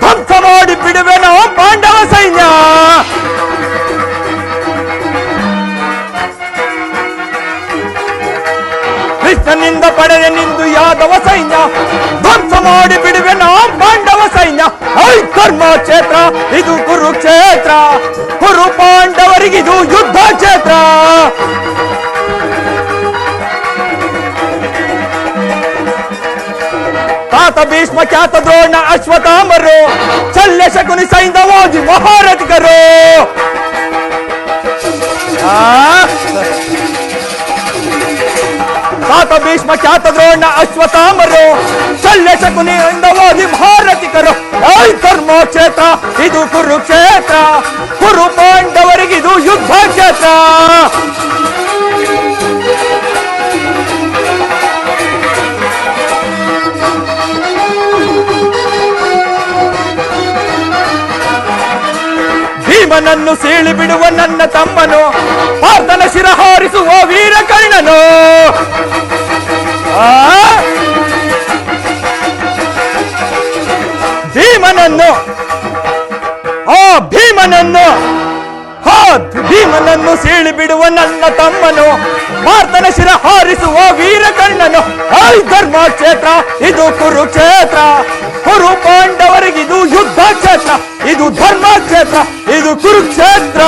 ಧ್ವಂಸ ಮಾಡಿ ಬಿಡುವೆನೋ ಪಾಂಡವ ಸೈನ್ಯ. ಕೃಷ್ಣನಿಂದ ಪಡೆದೆ ನಿಂದು ಯಾದವ ಸೈನ್ಯ, ಧ್ವಂಸ ಮಾಡಿ ಬಿಡುವೆನೋ ಪಾಂಡವ ಸೈನ್ಯ. ಐ ಧರ್ಮಕ್ಷೇತ್ರ ಇದು ಕುರುಕ್ಷೇತ್ರ, ಕುರು ಪಾಂಡವರಿಗಿದು ಯುದ್ಧ ಕ್ಷೇತ್ರ. ತಾತ ಭೀಷ್ಮ ಖ್ಯಾತ ದ್ರೋಣ ಅಶ್ವತ್ಥಾಮರು, ಶಲ್ಯ ಶಕುನಿ ಸೈಂಧವಾದಿ ಮಹಾರಥಿಕರು. ತಾತ ಭೀಷ್ಮ ಖ್ಯಾತ ದ್ರೋಣ ಅಶ್ವತ್ಥಾಮರು, ಶಲ್ಯ ಶಕುನಿ ಸೈಂಧವಾದಿ ಮಹಾರಥಿಕರು. ಐ ಧರ್ಮಕ್ಷೇತ್ರ ಇದು ಕುರುಕ್ಷೇತ್ರ, ಕುರು ಪಾಂಡವರಿಗಿದು ಯುದ್ಧ ಕ್ಷೇತ್ರ. ಭೀಮನನ್ನು ಸೀಳಿ ಬಿಡುವ ನನ್ನ ತಮ್ಮನು, ಪಾರ್ಥನ ಶಿರ ಹಾರಿಸುವ ವೀರ ಕರ್ಣನು. ಭೀಮನನ್ನು ಸೀಳಿ ಬಿಡುವ ನನ್ನ ತಮ್ಮನು, ಪಾರ್ಥನ ಶಿರ ಹಾರಿಸುವ ವೀರ ಕರ್ಣನು. ಐ ಧರ್ಮಕ್ಷೇತ್ರ ಇದು ಕುರುಕ್ಷೇತ್ರ, ಕುರು ಪಾಂಡವರಿಗಿದು ಯುದ್ಧ ಕ್ಷೇತ್ರ. ಇದು ಧರ್ಮಕ್ಷೇತ್ರ, ಇದು ಕುರುಕ್ಷೇತ್ರ.